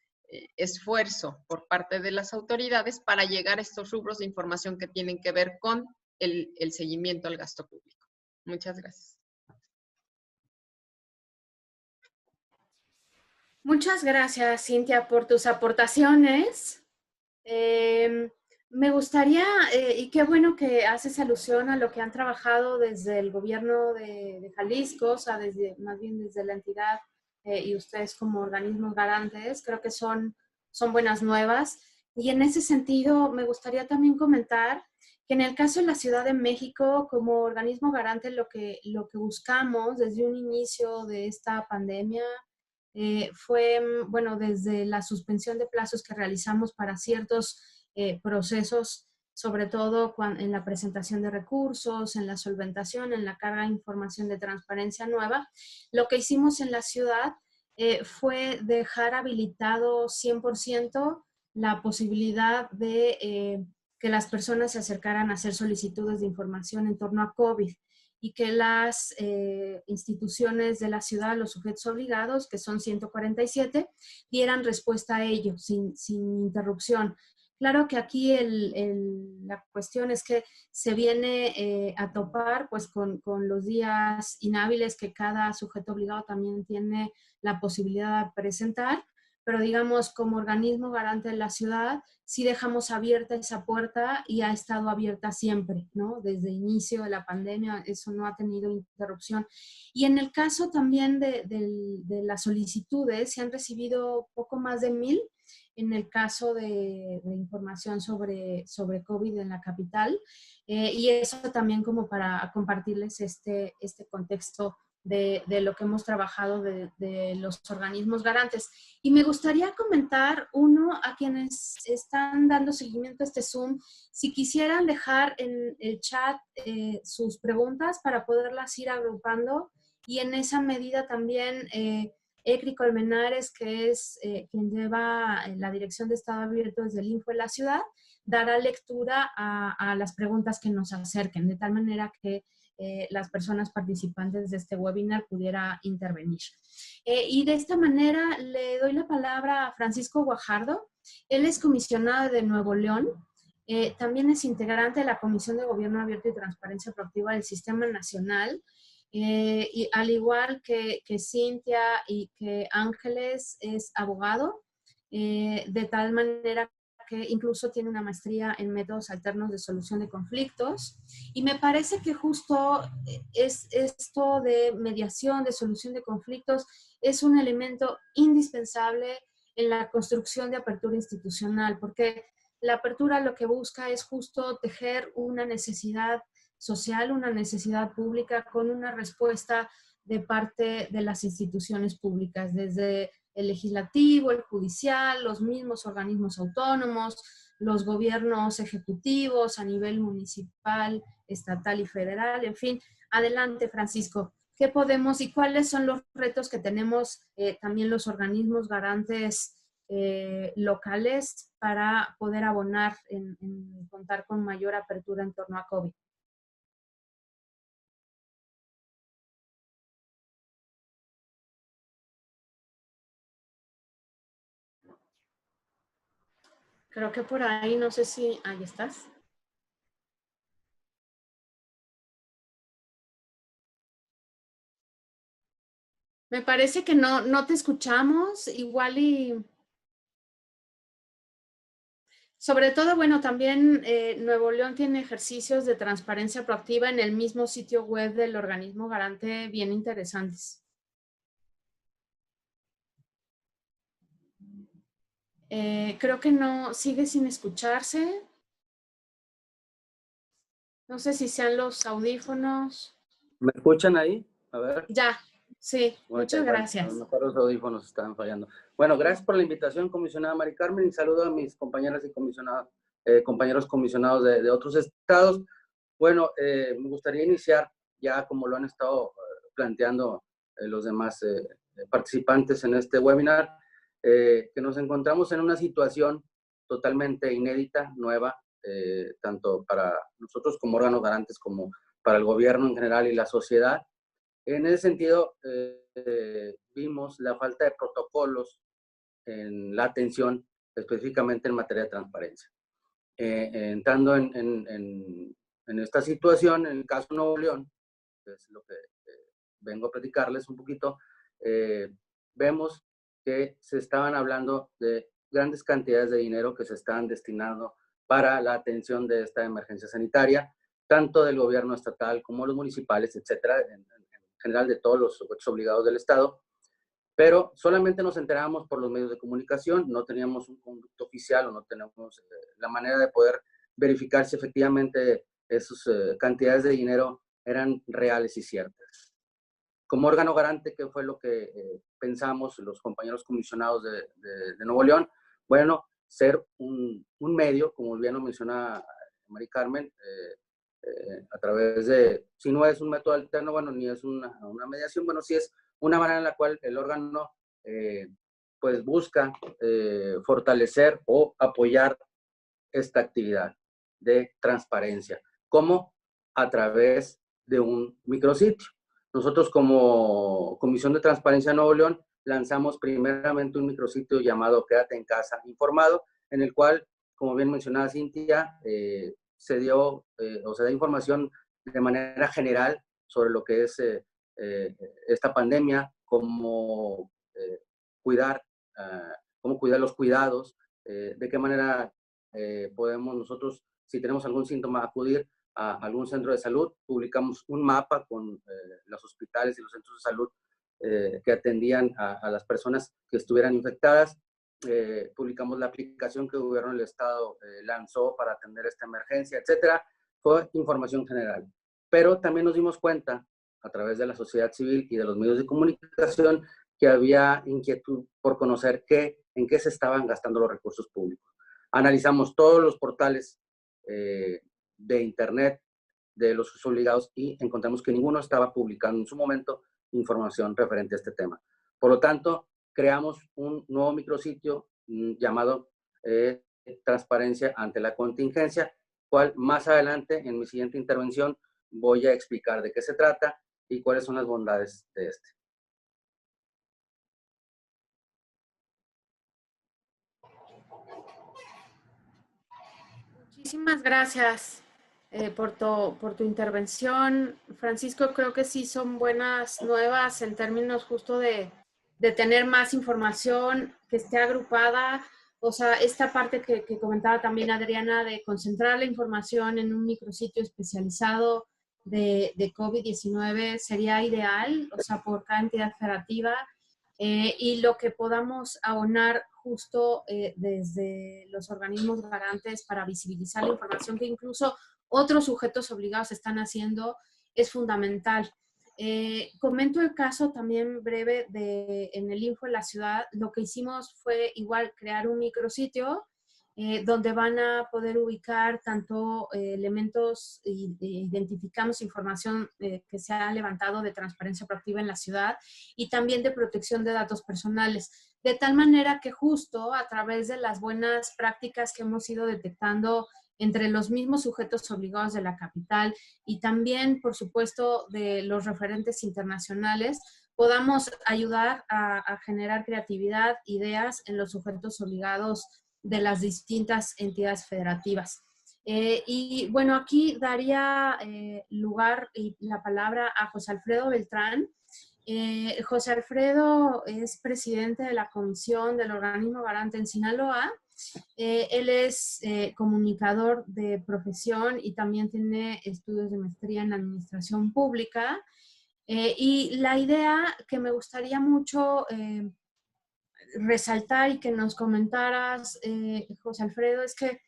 esfuerzo por parte de las autoridades para llegar a estos rubros de información que tienen que ver con el seguimiento al gasto público. Muchas gracias. Muchas gracias, Cintia, por tus aportaciones. Me gustaría, y qué bueno que haces alusión a lo que han trabajado desde el gobierno de Jalisco, o sea, más bien desde la entidad y ustedes como organismos garantes, creo que son buenas nuevas. Y en ese sentido, me gustaría también comentar que en el caso de la Ciudad de México, como organismo garante, lo que buscamos desde un inicio de esta pandemia fue, bueno, desde la suspensión de plazos que realizamos para ciertos procesos, sobre todo en la presentación de recursos, en la solventación, en la carga de información de transparencia nueva, lo que hicimos en la ciudad fue dejar habilitado 100% la posibilidad de que las personas se acercaran a hacer solicitudes de información en torno a COVID y que las instituciones de la ciudad, los sujetos obligados, que son 147, dieran respuesta a ello sin interrupción. Claro que aquí la cuestión es que se viene a topar pues, con los días inhábiles que cada sujeto obligado también tiene la posibilidad de presentar, pero digamos como organismo garante de la ciudad, sí dejamos abierta esa puerta y ha estado abierta siempre, ¿no? Desde el inicio de la pandemia, eso no ha tenido interrupción. Y en el caso también de las solicitudes, se han recibido poco más de 1,000 en el caso de información sobre COVID en la capital, y eso también como para compartirles este contexto de lo que hemos trabajado de los organismos garantes. Y me gustaría comentar, a quienes están dando seguimiento a este Zoom, si quisieran dejar en el chat sus preguntas para poderlas ir agrupando, y en esa medida también Ecri Colmenares, que es quien lleva la Dirección de Estado Abierto desde el Info de la ciudad, dará lectura a las preguntas que nos acerquen, de tal manera que las personas participantes de este webinar pudiera intervenir. Y de esta manera le doy la palabra a Francisco Guajardo. Él es comisionado de Nuevo León. También es integrante de la Comisión de Gobierno Abierto y Transparencia Proactiva del Sistema Nacional. Y al igual que Cintia y que Ángeles, es abogado, de tal manera que incluso tiene una maestría en métodos alternos de solución de conflictos. Y me parece que justo es esto de mediación, de solución de conflictos, es un elemento indispensable en la construcción de apertura institucional, porque la apertura lo que busca es justo tejer una necesidad social, una necesidad pública con una respuesta de parte de las instituciones públicas, desde el legislativo, el judicial, los mismos organismos autónomos, los gobiernos ejecutivos a nivel municipal, estatal y federal, en fin. Adelante, Francisco. ¿Qué podemos y cuáles son los retos que tenemos también los organismos garantes locales para poder abonar en contar con mayor apertura en torno a COVID? Creo que por ahí, no sé si... Ahí estás. Me parece que no te escuchamos, igual y... Sobre todo, bueno, también Nuevo León tiene ejercicios de transparencia proactiva en el mismo sitio web del organismo garante bien interesantes. Creo que no, sigue sin escucharse. No sé si sean los audífonos. ¿Me escuchan ahí? A ver. Ya, sí, muchas gracias. A lo mejor los audífonos estaban fallando. Bueno, gracias por la invitación, comisionada Mari Carmen, y saludo a mis compañeras y compañeros comisionados de otros estados. Bueno, me gustaría iniciar, ya como lo han estado planteando los demás participantes en este webinar, que nos encontramos en una situación totalmente inédita, nueva, tanto para nosotros como órganos garantes, como para el gobierno en general y la sociedad. En ese sentido, vimos la falta de protocolos en la atención, específicamente en materia de transparencia. Entrando en esta situación, en el caso de Nuevo León, que es lo que vengo a platicarles un poquito, vemos que se estaban hablando de grandes cantidades de dinero que se estaban destinando para la atención de esta emergencia sanitaria, tanto del gobierno estatal como los municipales, etcétera, en general de todos los sujetos obligados del Estado, pero solamente nos enterábamos por los medios de comunicación, no teníamos un conducto oficial o no teníamos la manera de poder verificar si efectivamente esas cantidades de dinero eran reales y ciertas. Como órgano garante, ¿qué fue lo que pensamos los compañeros comisionados de Nuevo León? Bueno, ser un medio, como bien lo menciona Mari Carmen, a través de, si no es un método alterno, bueno, ni es una mediación, bueno, sí es una manera en la cual el órgano pues busca fortalecer o apoyar esta actividad de transparencia. ¿Cómo? A través de un micrositio. Nosotros como Comisión de Transparencia de Nuevo León lanzamos primeramente un micrositio llamado Quédate en Casa Informado, en el cual, como bien mencionaba Cintia, se dio o se da información de manera general sobre lo que es esta pandemia, cómo cuidar los cuidados, de qué manera podemos nosotros, si tenemos algún síntoma, acudir a algún centro de salud. Publicamos un mapa con los hospitales y los centros de salud que atendían a las personas que estuvieran infectadas. Publicamos la aplicación que el gobierno del estado lanzó para atender esta emergencia, etcétera. Fue información general. Pero también nos dimos cuenta, a través de la sociedad civil y de los medios de comunicación, que había inquietud por conocer en qué se estaban gastando los recursos públicos. Analizamos todos los portales de internet de los obligados y encontramos que ninguno estaba publicando en su momento información referente a este tema. Por lo tanto, creamos un nuevo micrositio llamado Transparencia ante la Contingencia, cual más adelante en mi siguiente intervención voy a explicar de qué se trata y cuáles son las bondades de este. Muchísimas gracias por tu intervención, Francisco. Creo que sí son buenas nuevas en términos justo de tener más información que esté agrupada O sea, esta parte que comentaba también Adriana de concentrar la información en un micrositio especializado de COVID-19 sería ideal, o sea, por cada entidad federativa, y lo que podamos abonar justo desde los organismos garantes para visibilizar la información que incluso otros sujetos obligados están haciendo es fundamental. Comento el caso también breve en el Info en la ciudad. Lo que hicimos fue igual crear un micrositio donde van a poder ubicar tanto elementos, identificamos información que se ha levantado de transparencia proactiva en la ciudad y también de protección de datos personales. De tal manera que justo a través de las buenas prácticas que hemos ido detectando entre los mismos sujetos obligados de la capital y también, por supuesto, de los referentes internacionales, podamos ayudar a generar creatividad, ideas en los sujetos obligados de las distintas entidades federativas. Y bueno, aquí daría lugar y la palabra a José Alfredo Beltrán. José Alfredo es presidente de la Comisión del Organismo Garante en Sinaloa. Él es comunicador de profesión y también tiene estudios de maestría en administración pública. Y la idea que me gustaría mucho resaltar y que nos comentaras, José Alfredo, es que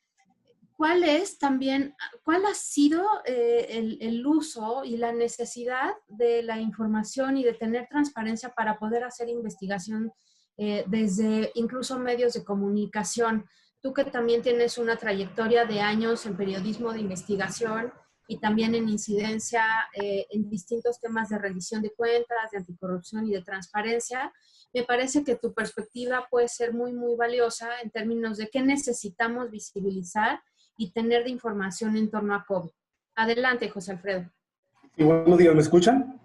¿cuál ha sido el uso y la necesidad de la información y de tener transparencia para poder hacer investigación desde incluso medios de comunicación? Tú que también tienes una trayectoria de años en periodismo de investigación y también en incidencia en distintos temas de rendición de cuentas, de anticorrupción y de transparencia, me parece que tu perspectiva puede ser muy, muy valiosa en términos de qué necesitamos visibilizar y tener de información en torno a COVID. Adelante, José Alfredo. Sí, buenos días, ¿me escuchan?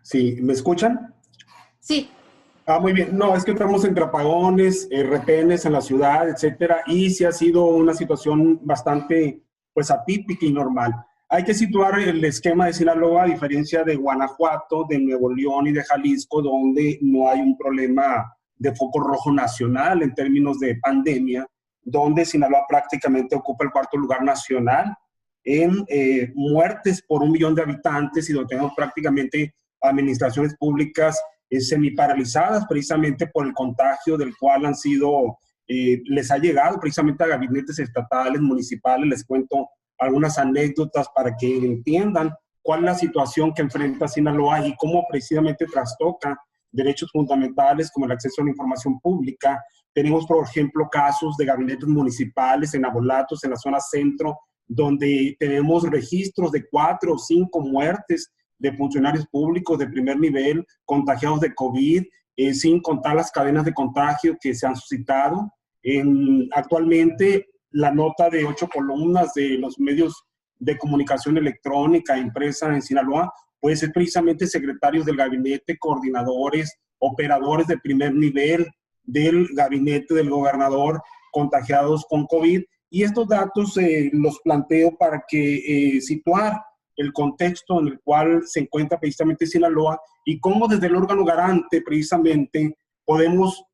Sí, ¿me escuchan? Sí. Muy bien. No, es que estamos entre apagones, retenes en la ciudad, etcétera, y sí ha sido una situación bastante, pues, atípica y normal. Hay que situar el esquema de Sinaloa, a diferencia de Guanajuato, de Nuevo León y de Jalisco, donde no hay un problema de foco rojo nacional en términos de pandemia, donde Sinaloa prácticamente ocupa el cuarto lugar nacional en muertes por 1 millón de habitantes y donde tenemos prácticamente administraciones públicas semiparalizadas precisamente por el contagio del cual han sido, les ha llegado precisamente a gabinetes estatales, municipales. Les cuento algunas anécdotas para que entiendan cuál es la situación que enfrenta Sinaloa y cómo precisamente trastoca derechos fundamentales como el acceso a la información pública. Tenemos, por ejemplo, casos de gabinetes municipales en Abolatos, en la zona centro, donde tenemos registros de 4 o 5 muertes de funcionarios públicos de primer nivel contagiados de COVID, sin contar las cadenas de contagio que se han suscitado. Actualmente, la nota de 8 columnas de los medios de comunicación electrónica impresa en Sinaloa, puede ser precisamente secretarios del gabinete, coordinadores, operadores de primer nivel del gabinete del gobernador contagiados con COVID. Y estos datos los planteo para que situar el contexto en el cual se encuentra precisamente Sinaloa y cómo desde el órgano garante precisamente podemos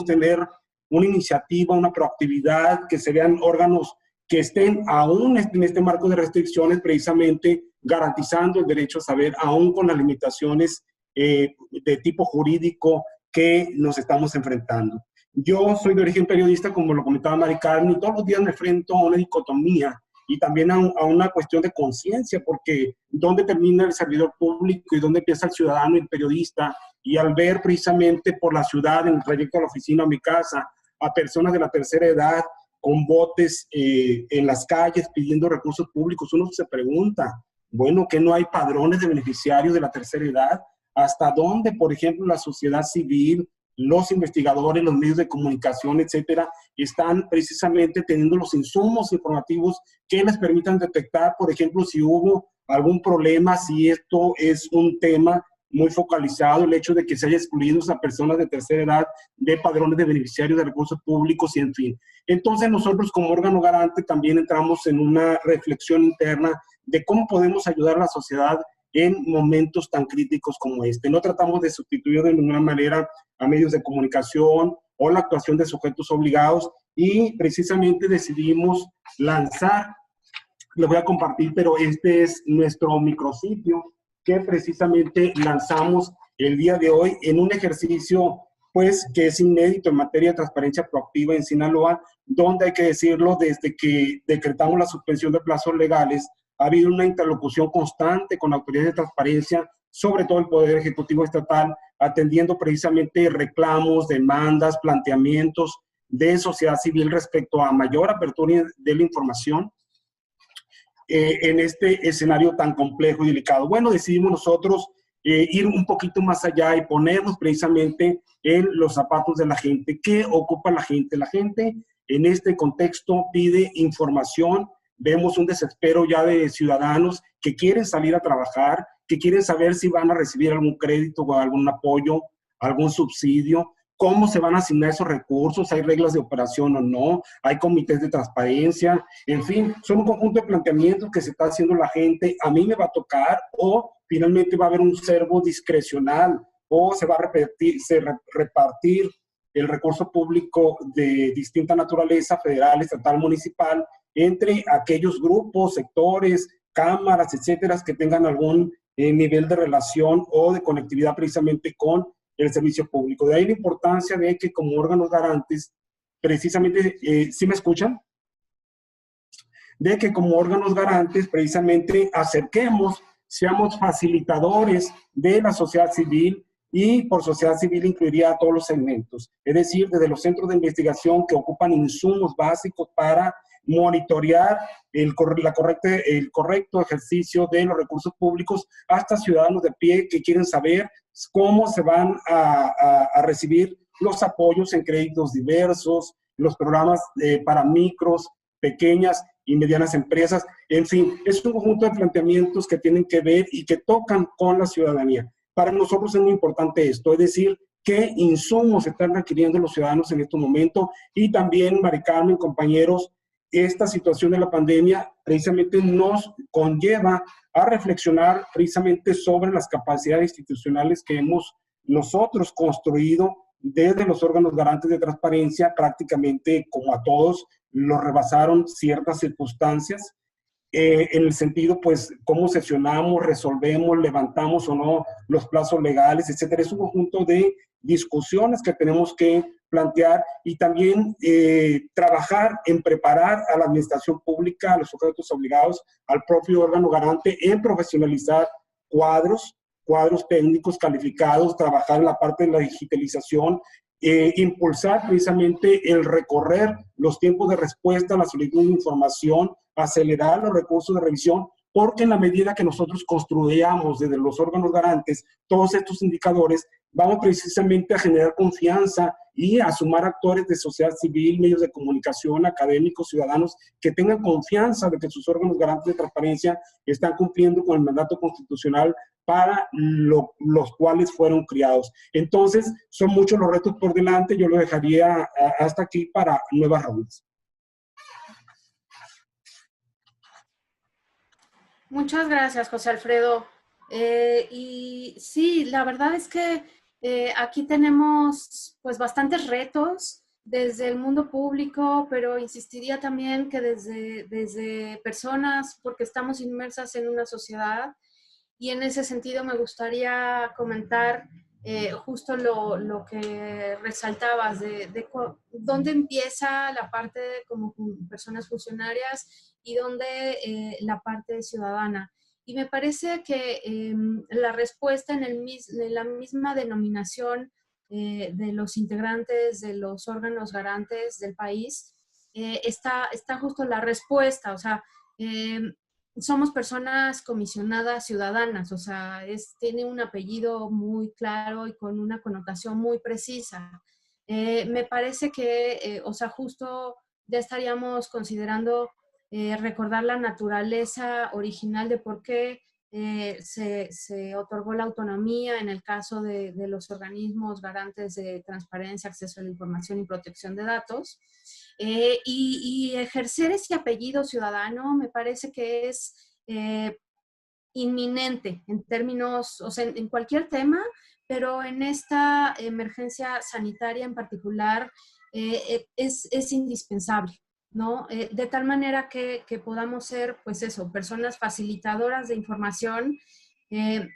tener una iniciativa, una proactividad, que sean órganos que estén aún en este marco de restricciones precisamente garantizando el derecho a saber, aún con las limitaciones de tipo jurídico que nos estamos enfrentando. Yo soy de origen periodista, como lo comentaba Mari Carmen, y todos los días me enfrento a una dicotomía y también a una cuestión de conciencia, porque ¿dónde termina el servidor público y dónde empieza el ciudadano y el periodista? Y al ver precisamente por la ciudad, en el trayecto a la oficina o a mi casa, a personas de la tercera edad con botes en las calles pidiendo recursos públicos, uno se pregunta, bueno, ¿que no hay padrones de beneficiarios de la tercera edad? ¿Hasta dónde, por ejemplo, la sociedad civil, los investigadores, los medios de comunicación, etcétera, están precisamente teniendo los insumos informativos que les permitan detectar, por ejemplo, si hubo algún problema, si esto es un tema muy focalizado, el hecho de que se haya excluido a personas de tercera edad de padrones de beneficiarios de recursos públicos y en fin. Entonces nosotros como órgano garante también entramos en una reflexión interna de cómo podemos ayudar a la sociedad en momentos tan críticos como este. No tratamos de sustituir de ninguna manera a medios de comunicación o la actuación de sujetos obligados, y precisamente decidimos lanzar, les voy a compartir, pero este es nuestro micrositio que precisamente lanzamos el día de hoy en un ejercicio pues que es inédito en materia de transparencia proactiva en Sinaloa, donde hay que decirlo, desde que decretamos la suspensión de plazos legales, ha habido una interlocución constante con autoridades de transparencia, sobre todo el Poder Ejecutivo Estatal, atendiendo precisamente reclamos, demandas, planteamientos de sociedad civil respecto a mayor apertura de la información en este escenario tan complejo y delicado. Bueno, decidimos nosotros ir un poquito más allá y ponernos precisamente en los zapatos de la gente. ¿Qué ocupa la gente? La gente en este contexto pide información. Vemos un desespero ya de ciudadanos que quieren salir a trabajar, que quieren saber si van a recibir algún crédito o algún apoyo, algún subsidio, cómo se van a asignar esos recursos, hay reglas de operación o no, hay comités de transparencia, en fin, son un conjunto de planteamientos que se está haciendo la gente. A mí me va a tocar, o finalmente va a haber un servo discrecional, o se va a repartir el recurso público de distinta naturaleza, federal, estatal, municipal, entre aquellos grupos, sectores, cámaras, etcétera, que tengan algún nivel de relación o de conectividad precisamente con el servicio público. De ahí la importancia de que como órganos garantes, precisamente, ¿sí me escuchan? De que como órganos garantes, precisamente, acerquemos, seamos facilitadores de la sociedad civil, y por sociedad civil incluiría a todos los segmentos, es decir, desde los centros de investigación que ocupan insumos básicos para monitorear el correcto ejercicio de los recursos públicos, hasta ciudadanos de pie que quieren saber cómo se van a recibir los apoyos en créditos diversos, los programas para micros, pequeñas y medianas empresas. En fin, es un conjunto de planteamientos que tienen que ver y que tocan con la ciudadanía. Para nosotros es muy importante esto, es decir, qué insumos están requiriendo los ciudadanos en este momento. Y también, Mari Carmen, compañeros, esta situación de la pandemia precisamente nos conlleva a reflexionar precisamente sobre las capacidades institucionales que hemos nosotros construido desde los órganos garantes de transparencia. Prácticamente, como a todos, los rebasaron ciertas circunstancias, en el sentido, pues, cómo sesionamos, resolvemos, levantamos o no los plazos legales, etcétera. Es un conjunto de discusiones que tenemos que plantear, y también trabajar en preparar a la administración pública, a los sujetos obligados, al propio órgano garante, en profesionalizar cuadros técnicos calificados, trabajar en la parte de la digitalización, impulsar precisamente el recorrer los tiempos de respuesta a la solicitud de información, acelerar los recursos de revisión, porque en la medida que nosotros construyamos desde los órganos garantes todos estos indicadores, vamos precisamente a generar confianza y a sumar actores de sociedad civil, medios de comunicación, académicos, ciudadanos, que tengan confianza de que sus órganos garantes de transparencia están cumpliendo con el mandato constitucional para los cuales fueron criados. Entonces, son muchos los retos por delante. Yo lo dejaría hasta aquí para nuevas rondas. Muchas gracias, José Alfredo. Y sí, la verdad es que aquí tenemos pues bastantes retos desde el mundo público, pero insistiría también que desde personas, porque estamos inmersas en una sociedad, y en ese sentido me gustaría comentar justo lo que resaltabas de dónde empieza la parte como personas funcionarias y dónde la parte ciudadana. Y me parece que la respuesta en la misma denominación de los integrantes de los órganos garantes del país está justo la respuesta. O sea, somos personas comisionadas ciudadanas, o sea, tiene un apellido muy claro y con una connotación muy precisa. Me parece que, o sea, justo ya estaríamos considerando recordar la naturaleza original de por qué se otorgó la autonomía en el caso de los organismos garantes de transparencia, acceso a la información y protección de datos. Y ejercer ese apellido ciudadano me parece que es inminente en términos, o sea, en cualquier tema, pero en esta emergencia sanitaria en particular es indispensable, ¿no? De tal manera que podamos ser, pues eso, personas facilitadoras de información,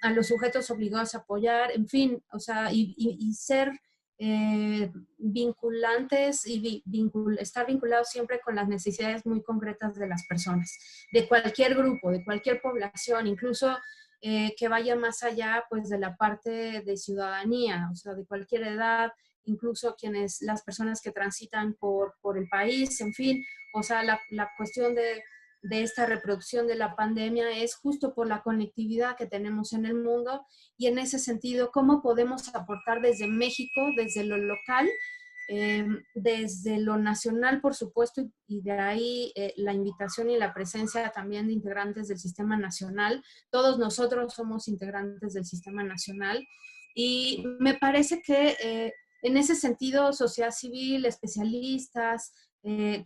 a los sujetos obligados a apoyar, en fin, o sea, y ser vinculantes y estar vinculados siempre con las necesidades muy concretas de las personas, de cualquier grupo, de cualquier población, incluso que vaya más allá pues de la parte de ciudadanía, o sea, de cualquier edad, incluso las personas que transitan por el país, en fin, o sea, la cuestión de esta reproducción de la pandemia es justo por la conectividad que tenemos en el mundo, y en ese sentido, ¿cómo podemos aportar desde México, desde lo local, desde lo nacional, por supuesto, y de ahí la invitación y la presencia también de integrantes del sistema nacional? Todos nosotros somos integrantes del sistema nacional, y me parece que en ese sentido, sociedad civil, especialistas,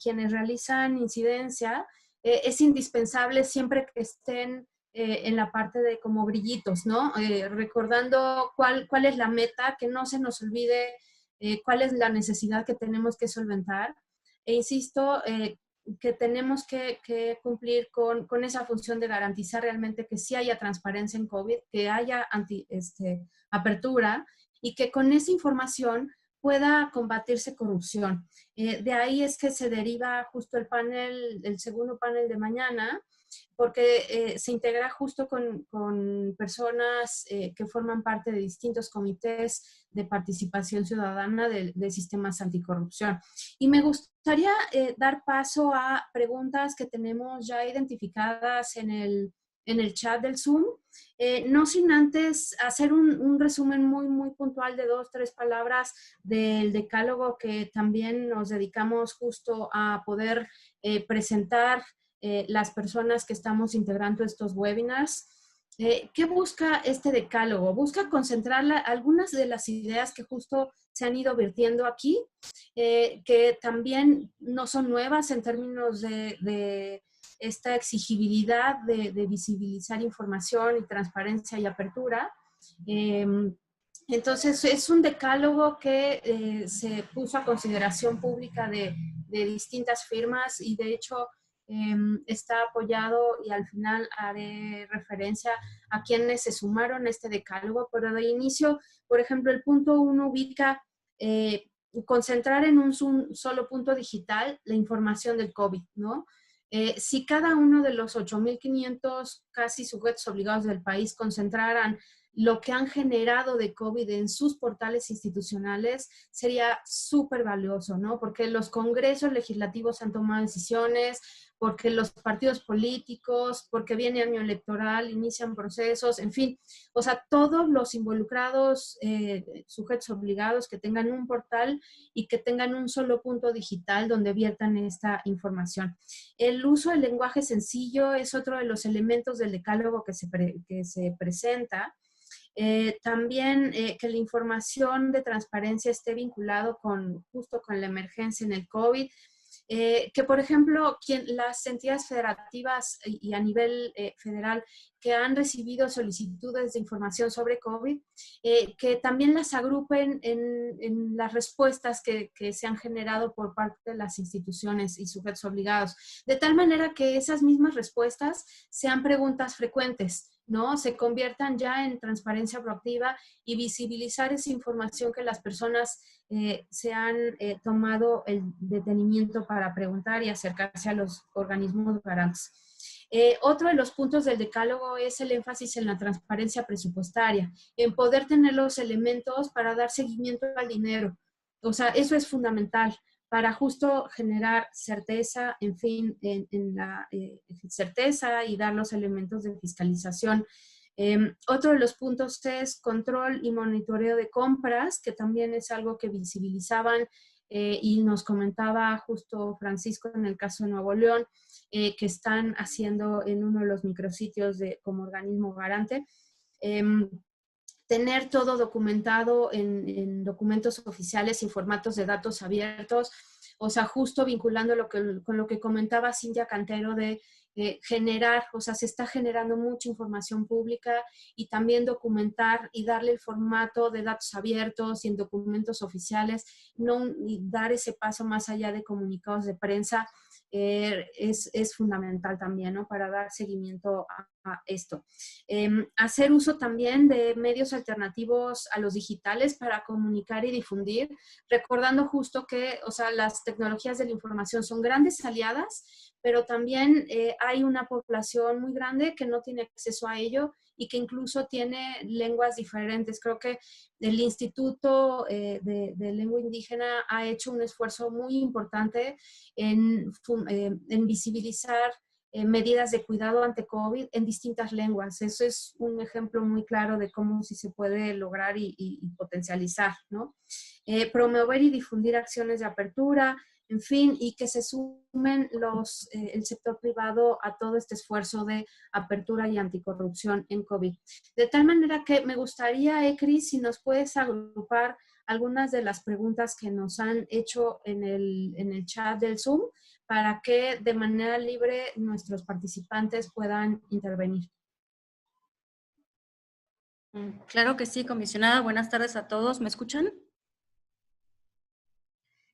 quienes realizan incidencia, es indispensable siempre que estén en la parte de como brillitos, ¿no? Recordando cuál es la meta, que no se nos olvide cuál es la necesidad que tenemos que solventar. E insisto, que tenemos que cumplir con esa función de garantizar realmente que sí haya transparencia en COVID, que haya apertura, y que con esa información pueda combatirse corrupción. De ahí es que se deriva justo el segundo panel de mañana, porque se integra justo con personas que forman parte de distintos comités de participación ciudadana de sistemas anticorrupción. Y me gustaría dar paso a preguntas que tenemos ya identificadas en el chat del Zoom, no sin antes hacer un resumen muy puntual de 2, 3 palabras del decálogo que también nos dedicamos justo a poder presentar las personas que estamos integrando estos webinars. ¿Qué busca este decálogo? Busca concentrar algunas de las ideas que justo se han ido vertiendo aquí, que también no son nuevas en términos de esta exigibilidad de visibilizar información y transparencia y apertura. Entonces, es un decálogo que se puso a consideración pública de distintas firmas, y de hecho está apoyado, y al final haré referencia a quienes se sumaron a este decálogo, pero de inicio, por ejemplo, el punto 1 ubica concentrar en un solo punto digital la información del COVID, ¿no? Si cada uno de los 8.500 casi sujetos obligados del país concentraran lo que han generado de COVID en sus portales institucionales, sería súper valioso, ¿no? Porque los congresos legislativos han tomado decisiones, porque los partidos políticos, porque viene año electoral, inician procesos, en fin, o sea, todos los involucrados, sujetos obligados, que tengan un portal y que tengan un solo punto digital donde viertan esta información. El uso del lenguaje sencillo es otro de los elementos del decálogo que se presenta. También que la información de transparencia esté vinculado justo con la emergencia en el COVID. Que, por ejemplo, las entidades federativas y a nivel federal que han recibido solicitudes de información sobre COVID, que también las agrupen en las respuestas que se han generado por parte de las instituciones y sujetos obligados, de tal manera que esas mismas respuestas sean preguntas frecuentes, ¿no? Se conviertan ya en transparencia proactiva y visibilizar esa información que las personas se han tomado el detenimiento para preguntar y acercarse a los organismos garantes. Otro de los puntos del decálogo es el énfasis en la transparencia presupuestaria, en poder tener los elementos para dar seguimiento al dinero. O sea, eso es fundamental para justo generar certeza, en fin, en la certeza y dar los elementos de fiscalización. Otro de los puntos es control y monitoreo de compras, que también es algo que visibilizaban y nos comentaba justo Francisco en el caso de Nuevo León, que están haciendo en uno de los micrositios como organismo garante. Tener todo documentado en documentos oficiales y formatos de datos abiertos, o sea, justo vinculándolo con lo que comentaba Cintia Cantero de generar, o sea, se está generando mucha información pública y también documentar y darle el formato de datos abiertos y en documentos oficiales, no, y dar ese paso más allá de comunicados de prensa. Es fundamental también, ¿no? Para dar seguimiento a esto. Hacer uso también de medios alternativos a los digitales para comunicar y difundir, recordando justo que, o sea, las tecnologías de la información son grandes aliadas, pero también hay una población muy grande que no tiene acceso a ello y que incluso tiene lenguas diferentes. Creo que el Instituto de Lengua Indígena ha hecho un esfuerzo muy importante en visibilizar medidas de cuidado ante COVID en distintas lenguas. Eso es un ejemplo muy claro de cómo sí se puede lograr y potencializar, ¿no? Promover y difundir acciones de apertura, en fin, y que se sumen el sector privado a todo este esfuerzo de apertura y anticorrupción en COVID. De tal manera que me gustaría, Ecris, si nos puedes agrupar algunas de las preguntas que nos han hecho en el chat del Zoom para que de manera libre nuestros participantes puedan intervenir. Claro que sí, comisionada. Buenas tardes a todos. ¿Me escuchan?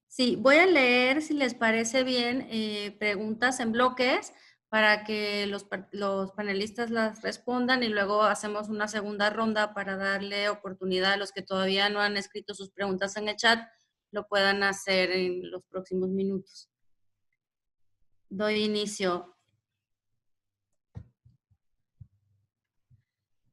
Sí, voy a leer, si les parece bien, preguntas en bloques para que los panelistas las respondan y luego hacemos una segunda ronda para darle oportunidad a los que todavía no han escrito sus preguntas en el chat, lo puedan hacer en los próximos minutos. Doy inicio.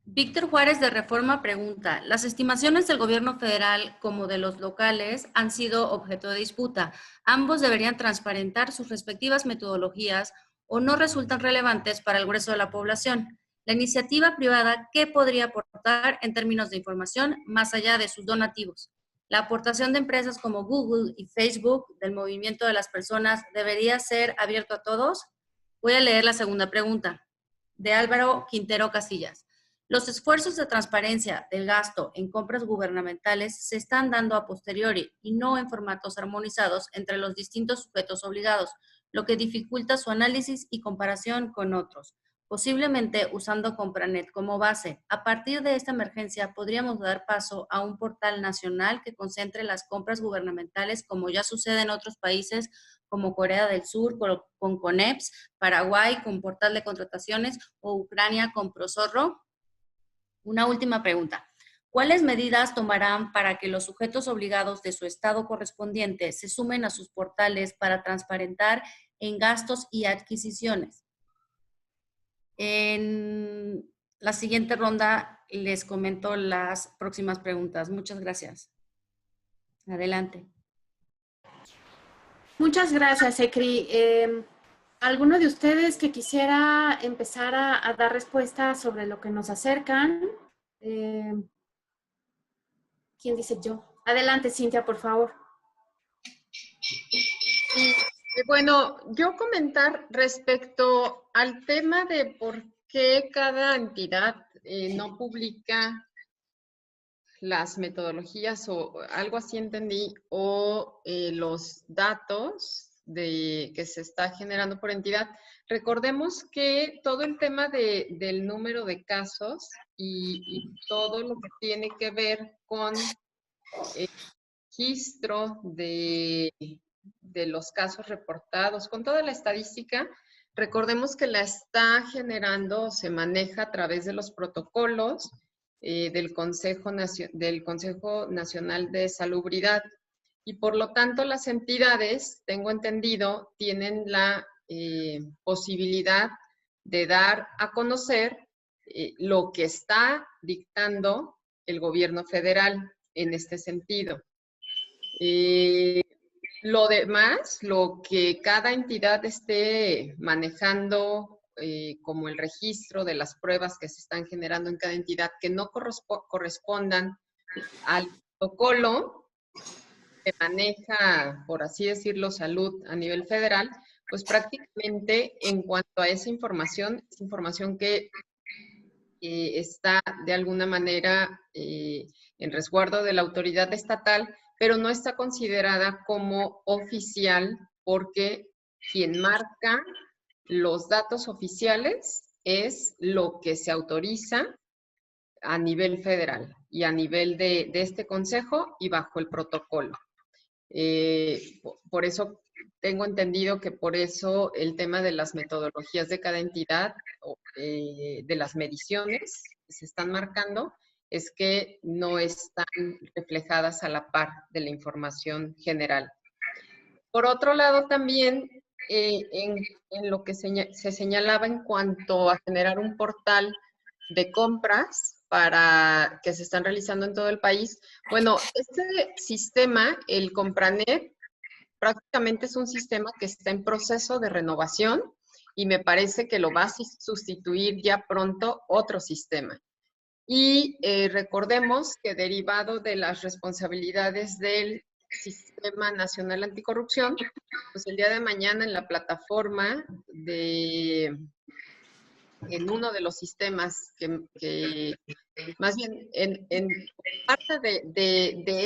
Víctor Juárez de Reforma pregunta, las estimaciones del gobierno federal como de los locales han sido objeto de disputa. Ambos deberían transparentar sus respectivas metodologías o no resultan relevantes para el grueso de la población. La iniciativa privada, ¿qué podría aportar en términos de información más allá de sus donativos? La aportación de empresas como Google y Facebook del movimiento de las personas debería ser abierto a todos. Voy a leer la segunda pregunta, de Álvaro Quintero Casillas. Los esfuerzos de transparencia del gasto en compras gubernamentales se están dando a posteriori y no en formatos armonizados entre los distintos sujetos obligados, lo que dificulta su análisis y comparación con otros, posiblemente usando Compranet como base. A partir de esta emergencia, podríamos dar paso a un portal nacional que concentre las compras gubernamentales, como ya sucede en otros países como Corea del Sur con CONEPS, Paraguay con portal de contrataciones o Ucrania con Prosorro. Una última pregunta. ¿Cuáles medidas tomarán para que los sujetos obligados de su estado correspondiente se sumen a sus portales para transparentar en gastos y adquisiciones? En la siguiente ronda les comento las próximas preguntas. Muchas gracias. Adelante. Muchas gracias, Ecri. ¿Alguno de ustedes que quisiera empezar a dar respuestas sobre lo que nos acercan? ¿Quién dice yo? Adelante, Cintia, por favor. Bueno, yo comentar respecto al tema de por qué cada entidad no publica las metodologías o algo así entendí, o los datos que se está generando por entidad. Recordemos que todo el tema del número de casos y todo lo que tiene que ver con el registro de los casos reportados, con toda la estadística, recordemos que la está generando, se maneja a través de los protocolos del Consejo Nacional de Salubridad. Y por lo tanto, las entidades, tengo entendido, tienen la posibilidad de dar a conocer lo que está dictando el gobierno federal en este sentido. Lo demás, lo que cada entidad esté manejando como el registro de las pruebas que se están generando en cada entidad que no correspondan al protocolo que maneja, por así decirlo, salud a nivel federal, pues prácticamente en cuanto a esa información, es información que está de alguna manera en resguardo de la autoridad estatal, pero no está considerada como oficial porque quien marca Los datos oficiales es lo que se autoriza a nivel federal y a nivel de este consejo y bajo el protocolo. Por eso tengo entendido que por eso el tema de las metodologías de cada entidad, de las mediciones que se están marcando, es que no están reflejadas a la par de la información general. Por otro lado, también en lo que se señalaba en cuanto a generar un portal de compras para que se están realizando en todo el país. Bueno, este sistema, el Compranet, prácticamente es un sistema que está en proceso de renovación y me parece que lo va a sustituir ya pronto otro sistema. Y recordemos que derivado de las responsabilidades del Sistema Nacional Anticorrupción, pues el día de mañana en la plataforma en uno de los sistemas que más bien en parte de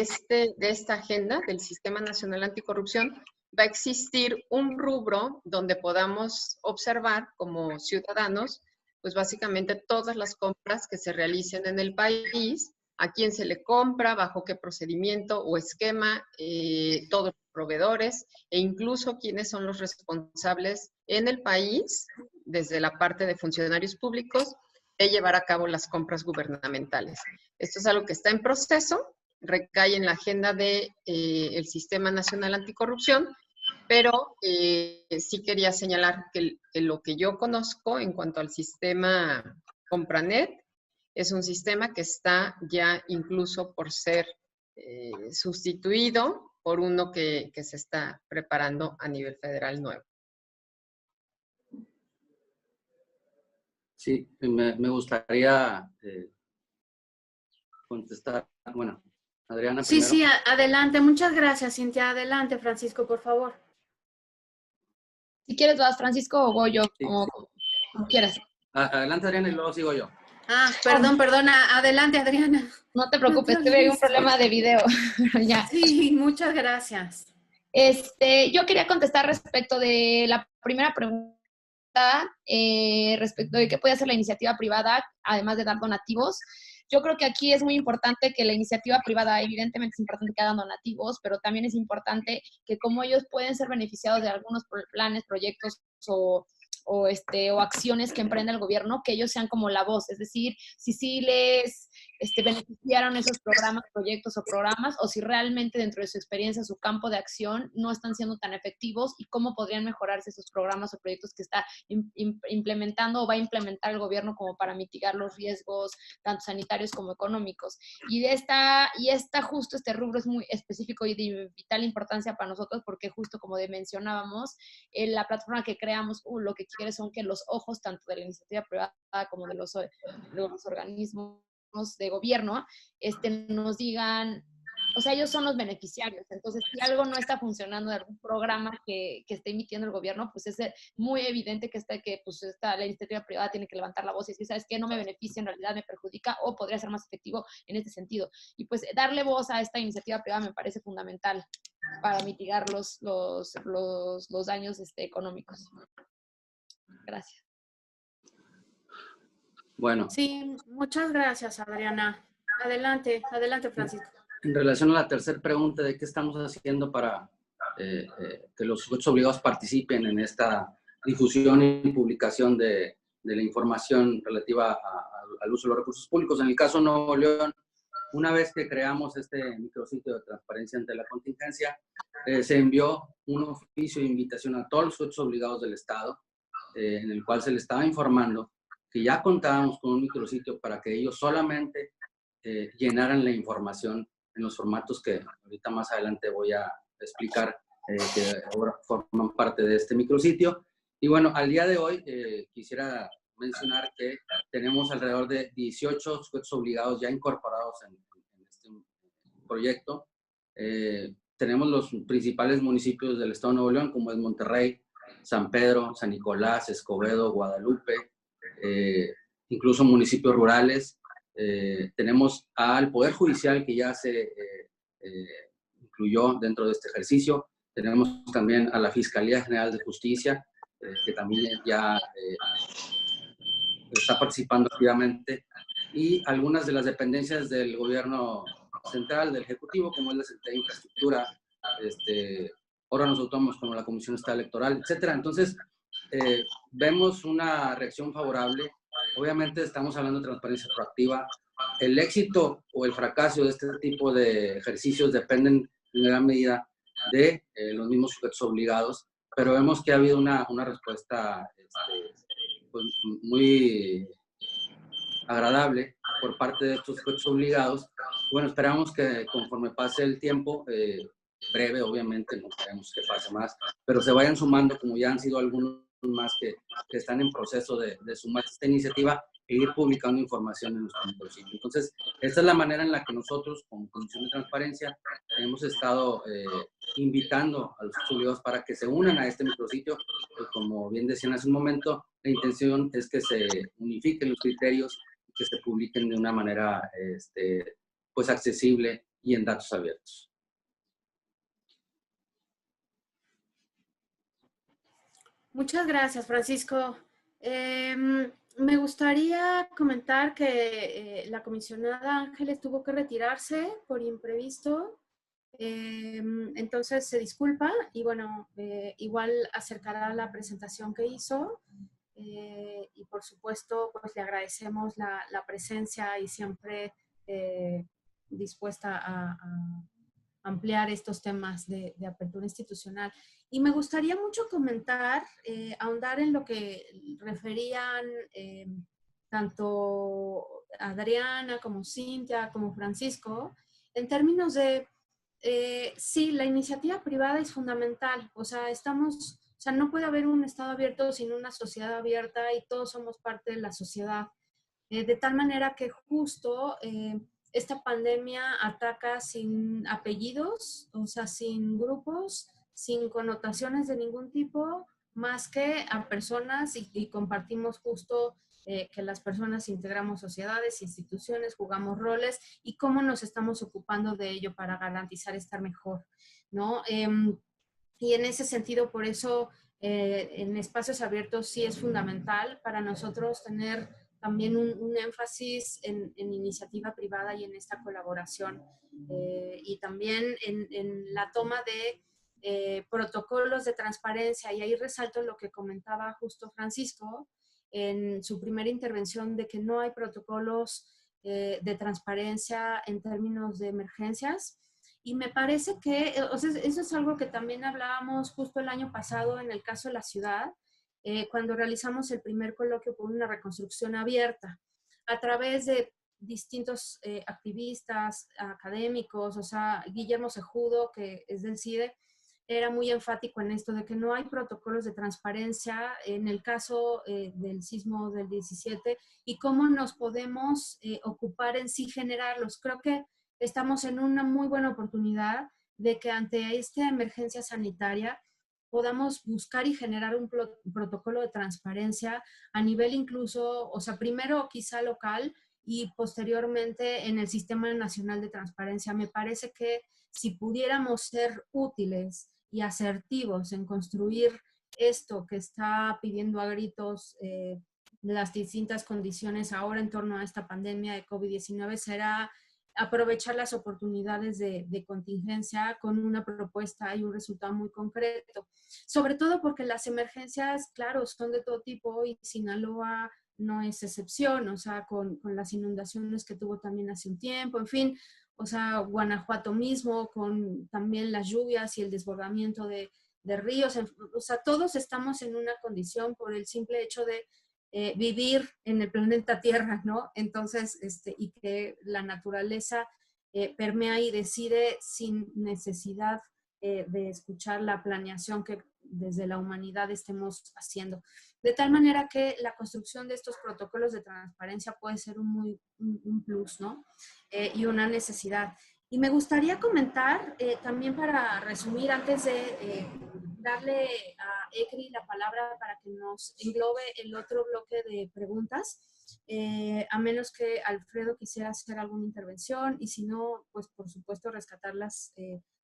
esta agenda del Sistema Nacional Anticorrupción va a existir un rubro donde podamos observar como ciudadanos, pues básicamente todas las compras que se realicen en el país, a quién se le compra, bajo qué procedimiento o esquema, todos los proveedores e incluso quiénes son los responsables en el país, desde la parte de funcionarios públicos, de llevar a cabo las compras gubernamentales. Esto es algo que está en proceso, recae en la agenda del Sistema Nacional Anticorrupción, pero sí quería señalar que lo que yo conozco en cuanto al sistema Compranet es un sistema que está ya incluso por ser sustituido por uno que se está preparando a nivel federal nuevo. Sí, me gustaría contestar. Bueno, Adriana Sí, primero. sí, adelante. Muchas gracias, Cintia. Adelante, Francisco, por favor. Si quieres, vas, Francisco, o voy yo, Sí. como quieras. Adelante, Adriana, y luego sigo yo. Ah, perdona. Adelante, Adriana. No te preocupes, No te tuve un olvides. problema de video. Ya. Sí, muchas gracias. Yo quería contestar respecto de la primera pregunta, respecto de qué puede hacer la iniciativa privada, además de dar donativos. Yo creo que aquí es muy importante que la iniciativa privada, evidentemente es importante que hagan donativos, pero también es importante que como ellos pueden ser beneficiados de algunos planes, proyectos o acciones que emprende el gobierno, que ellos sean como la voz, es decir, si sí les beneficiaron esos programas, proyectos o programas, o si realmente dentro de su experiencia, su campo de acción, no están siendo tan efectivos y cómo podrían mejorarse esos programas o proyectos que está implementando o va a implementar el gobierno como para mitigar los riesgos, tanto sanitarios como económicos. Y justo este rubro es muy específico y de vital importancia para nosotros porque justo como mencionábamos, la plataforma que creamos, lo que quiere son que los ojos tanto de la iniciativa privada como de los organismos de gobierno nos digan, o sea, ellos son los beneficiarios. Entonces, si algo no está funcionando de algún programa que esté emitiendo el gobierno, pues es muy evidente que la iniciativa privada tiene que levantar la voz y decir, ¿sabes qué? No me beneficia, en realidad me perjudica o podría ser más efectivo en este sentido. Y pues darle voz a esta iniciativa privada me parece fundamental para mitigar los daños económicos. Gracias. Bueno. Sí, muchas gracias, Adriana. Adelante, Francisco. En relación a la tercera pregunta de qué estamos haciendo para que los sujetos obligados participen en esta difusión y publicación de la información relativa al uso de los recursos públicos. En el caso de Nuevo León, una vez que creamos este micrositio de transparencia ante la contingencia, se envió un oficio de invitación a todos los sujetos obligados del Estado, en el cual se les estaba informando que ya contábamos con un micrositio para que ellos solamente llenaran la información en los formatos que ahorita más adelante voy a explicar, que ahora forman parte de este micrositio. Y bueno, al día de hoy quisiera mencionar que tenemos alrededor de 18 sujetos obligados ya incorporados en este proyecto. Tenemos los principales municipios del Estado de Nuevo León, como es Monterrey, San Pedro, San Nicolás, Escobedo, Guadalupe, incluso municipios rurales. Tenemos al Poder Judicial, que ya se incluyó dentro de este ejercicio. Tenemos también a la Fiscalía General de Justicia, que también ya está participando activamente, y algunas de las dependencias del gobierno central, del Ejecutivo, como es la Secretaría de Infraestructura, órganos autónomos como la Comisión Estatal Electoral, etcétera. Entonces, vemos una reacción favorable. Obviamente estamos hablando de transparencia proactiva. El éxito o el fracaso de este tipo de ejercicios dependen en gran medida de los mismos sujetos obligados, pero vemos que ha habido una respuesta pues, muy agradable por parte de estos sujetos obligados. Bueno, esperamos que conforme pase el tiempo, breve obviamente, no queremos que pase más, pero se vayan sumando, como ya han sido algunos más que están en proceso de sumar esta iniciativa e ir publicando información en nuestro micrositio. Entonces, esta es la manera en la que nosotros, como Comisión de Transparencia, hemos estado invitando a los obligados para que se unan a este micrositio. Pues, como bien decían hace un momento, la intención es que se unifiquen los criterios y que se publiquen de una manera pues accesible y en datos abiertos. Muchas gracias, Francisco. Me gustaría comentar que la comisionada Ángeles tuvo que retirarse por imprevisto, entonces se disculpa y bueno, igual acercará la presentación que hizo y por supuesto pues le agradecemos la presencia y siempre dispuesta a ampliar estos temas de apertura institucional. Y me gustaría mucho comentar, ahondar en lo que referían tanto Adriana como Cintia como Francisco, en términos de, sí, la iniciativa privada es fundamental, o sea, no puede haber un Estado abierto sin una sociedad abierta y todos somos parte de la sociedad. De tal manera que justo esta pandemia ataca sin apellidos, o sea, sin grupos, sin connotaciones de ningún tipo, más que a personas y compartimos justo que las personas integramos sociedades, instituciones, jugamos roles y cómo nos estamos ocupando de ello para garantizar estar mejor, ¿no? Y en ese sentido, por eso, en espacios abiertos sí es fundamental para nosotros tener también un énfasis en iniciativa privada y en esta colaboración. Y también en la toma de protocolos de transparencia. Y ahí resalto lo que comentaba justo Francisco en su primera intervención de que no hay protocolos de transparencia en términos de emergencias. Y me parece que o sea, eso es algo que también hablábamos justo el año pasado en el caso de la ciudad, cuando realizamos el primer coloquio por una reconstrucción abierta, a través de distintos activistas, académicos, o sea, Guillermo Sejudo, que es del CIDE, era muy enfático en esto de que no hay protocolos de transparencia en el caso del sismo del 17 y cómo nos podemos ocupar en sí generarlos. Creo que estamos en una muy buena oportunidad de que ante esta emergencia sanitaria podamos buscar y generar un protocolo de transparencia a nivel incluso, o sea, primero quizá local y posteriormente en el Sistema Nacional de Transparencia. Me parece que si pudiéramos ser útiles y asertivos en construir esto que está pidiendo a gritos las distintas condiciones ahora en torno a esta pandemia de COVID-19, será aprovechar las oportunidades de contingencia con una propuesta y un resultado muy concreto. Sobre todo porque las emergencias, claro, son de todo tipo y Sinaloa no es excepción, o sea, con las inundaciones que tuvo también hace un tiempo, en fin, o sea, Guanajuato mismo, con también las lluvias y el desbordamiento de ríos, o sea, todos estamos en una condición por el simple hecho de vivir en el planeta Tierra, ¿no? Entonces, y que la naturaleza permea y decide sin necesidad de escuchar la planeación que desde la humanidad estemos haciendo. De tal manera que la construcción de estos protocolos de transparencia puede ser un plus, ¿no? Y una necesidad. Y me gustaría comentar, también para resumir, antes de darle a Ekri la palabra para que nos englobe el otro bloque de preguntas, a menos que Alfredo quisiera hacer alguna intervención, y si no, pues por supuesto rescatar las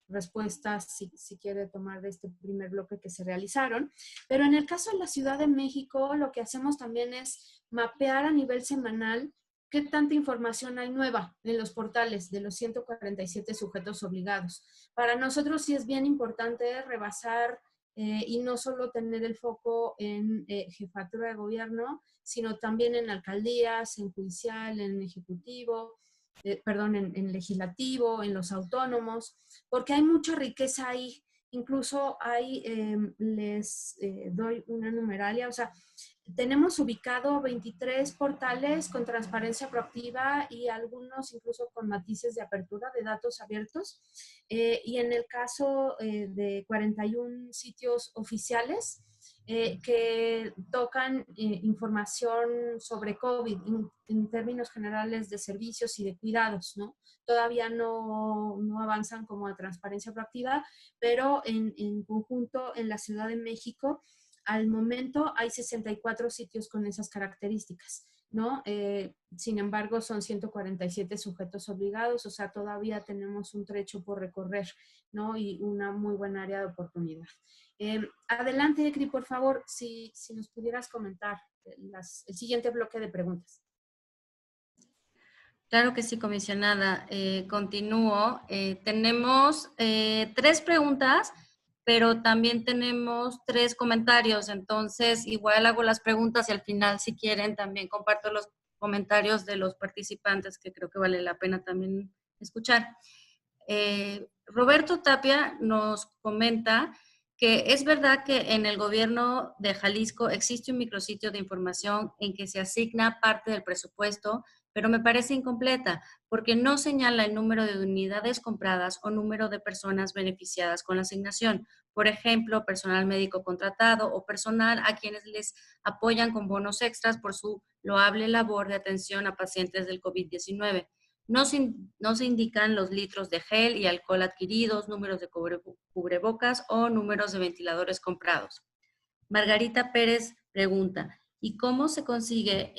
respuestas, si quiere tomar de este primer bloque que se realizaron. Pero en el caso de la Ciudad de México, lo que hacemos también es mapear a nivel semanal qué tanta información hay nueva en los portales de los 147 sujetos obligados. Para nosotros sí es bien importante rebasar y no solo tener el foco en jefatura de gobierno, sino también en alcaldías, en judicial, en ejecutivo, en legislativo, en los autónomos, porque hay mucha riqueza ahí. Incluso hay, les doy una numeralia, o sea, tenemos ubicado 23 portales con transparencia proactiva y algunos incluso con matices de apertura de datos abiertos. Y en el caso de 41 sitios oficiales que tocan información sobre COVID en términos generales de servicios y de cuidados, ¿no? Todavía no avanzan como a transparencia proactiva, pero en conjunto en la Ciudad de México, al momento hay 64 sitios con esas características, ¿no? Sin embargo, son 147 sujetos obligados, o sea, todavía tenemos un trecho por recorrer, ¿no? Y una muy buena área de oportunidad. Adelante, Ekri, por favor, si nos pudieras comentar el siguiente bloque de preguntas. Claro que sí, comisionada. Continúo. Tenemos 3 preguntas, pero también tenemos 3 comentarios. Entonces, igual hago las preguntas y al final, si quieren, también comparto los comentarios de los participantes, que creo que vale la pena también escuchar. Roberto Tapia nos comenta que es verdad que en el gobierno de Jalisco existe un micrositio de información en que se asigna parte del presupuesto, pero me parece incompleta porque no señala el número de unidades compradas o número de personas beneficiadas con la asignación. Por ejemplo, personal médico contratado o personal a quienes les apoyan con bonos extras por su loable labor de atención a pacientes del COVID-19. No se indican los litros de gel y alcohol adquiridos, números de cubrebocas o números de ventiladores comprados. Margarita Pérez pregunta, ¿y cómo se consigue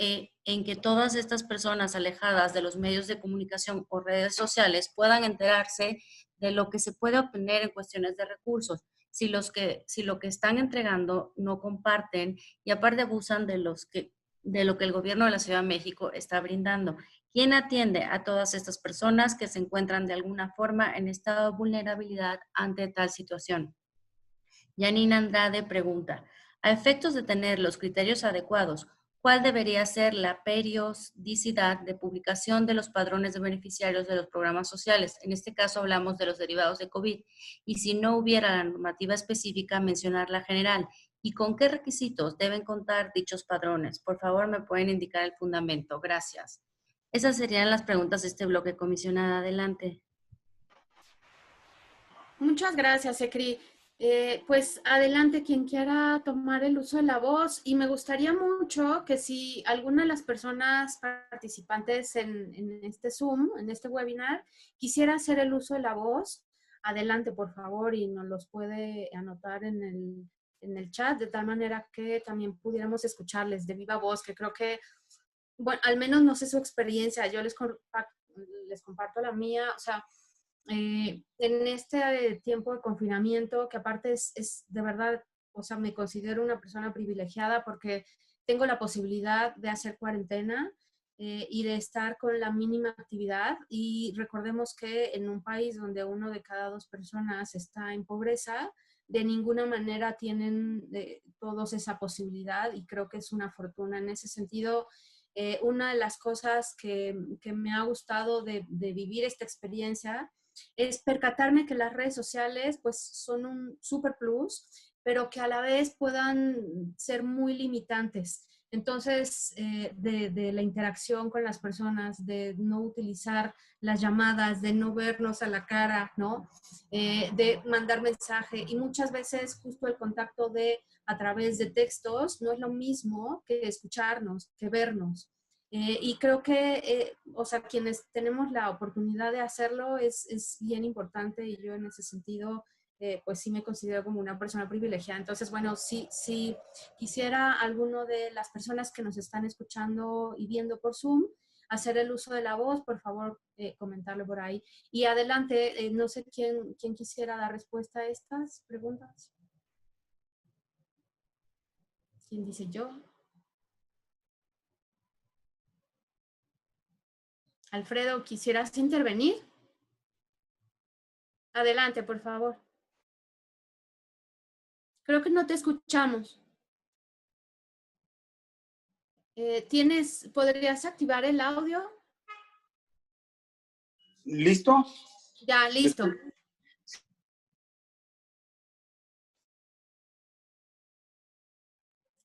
en que todas estas personas alejadas de los medios de comunicación o redes sociales puedan enterarse de lo que se puede obtener en cuestiones de recursos? Si lo que están entregando no comparten y aparte abusan de lo que el gobierno de la Ciudad de México está brindando. ¿Quién atiende a todas estas personas que se encuentran de alguna forma en estado de vulnerabilidad ante tal situación? Yanina Andrade pregunta, a efectos de tener los criterios adecuados, ¿cuál debería ser la periodicidad de publicación de los padrones de beneficiarios de los programas sociales? En este caso hablamos de los derivados de COVID. Y si no hubiera la normativa específica, mencionar la general. ¿Y con qué requisitos deben contar dichos padrones? Por favor, me pueden indicar el fundamento. Gracias. Esas serían las preguntas de este bloque, comisionada. Adelante. Muchas gracias, Ekri. Pues adelante quien quiera tomar el uso de la voz, y me gustaría mucho que si alguna de las personas participantes en este Zoom, en este webinar, quisiera hacer el uso de la voz, adelante por favor, y nos los puede anotar en el chat, de tal manera que también pudiéramos escucharles de viva voz, que creo que, bueno, al menos no sé su experiencia, yo les comparto la mía, o sea, en este tiempo de confinamiento, que aparte es de verdad, o sea, me considero una persona privilegiada porque tengo la posibilidad de hacer cuarentena y de estar con la mínima actividad. Y recordemos que en un país donde 1 de cada 2 personas está en pobreza, de ninguna manera tienen todos esa posibilidad, y creo que es una fortuna. En ese sentido, una de las cosas que me ha gustado de vivir esta experiencia es percatarme que las redes sociales pues son un super plus, pero que a la vez puedan ser muy limitantes. Entonces, de la interacción con las personas, de no utilizar las llamadas, de no vernos a la cara, ¿no? De mandar mensaje, y muchas veces justo el contacto a través de textos no es lo mismo que escucharnos, que vernos. Y creo que, o sea, quienes tenemos la oportunidad de hacerlo es bien importante, y yo en ese sentido, pues sí me considero como una persona privilegiada. Entonces, bueno, si quisiera alguno de las personas que nos están escuchando y viendo por Zoom hacer el uso de la voz, por favor, comentarlo por ahí. Y adelante, no sé quién quisiera dar respuesta a estas preguntas. ¿Quién dice yo? Alfredo, ¿quisieras intervenir? Adelante, por favor. Creo que no te escuchamos. ¿Podrías activar el audio? ¿Listo? Ya, listo.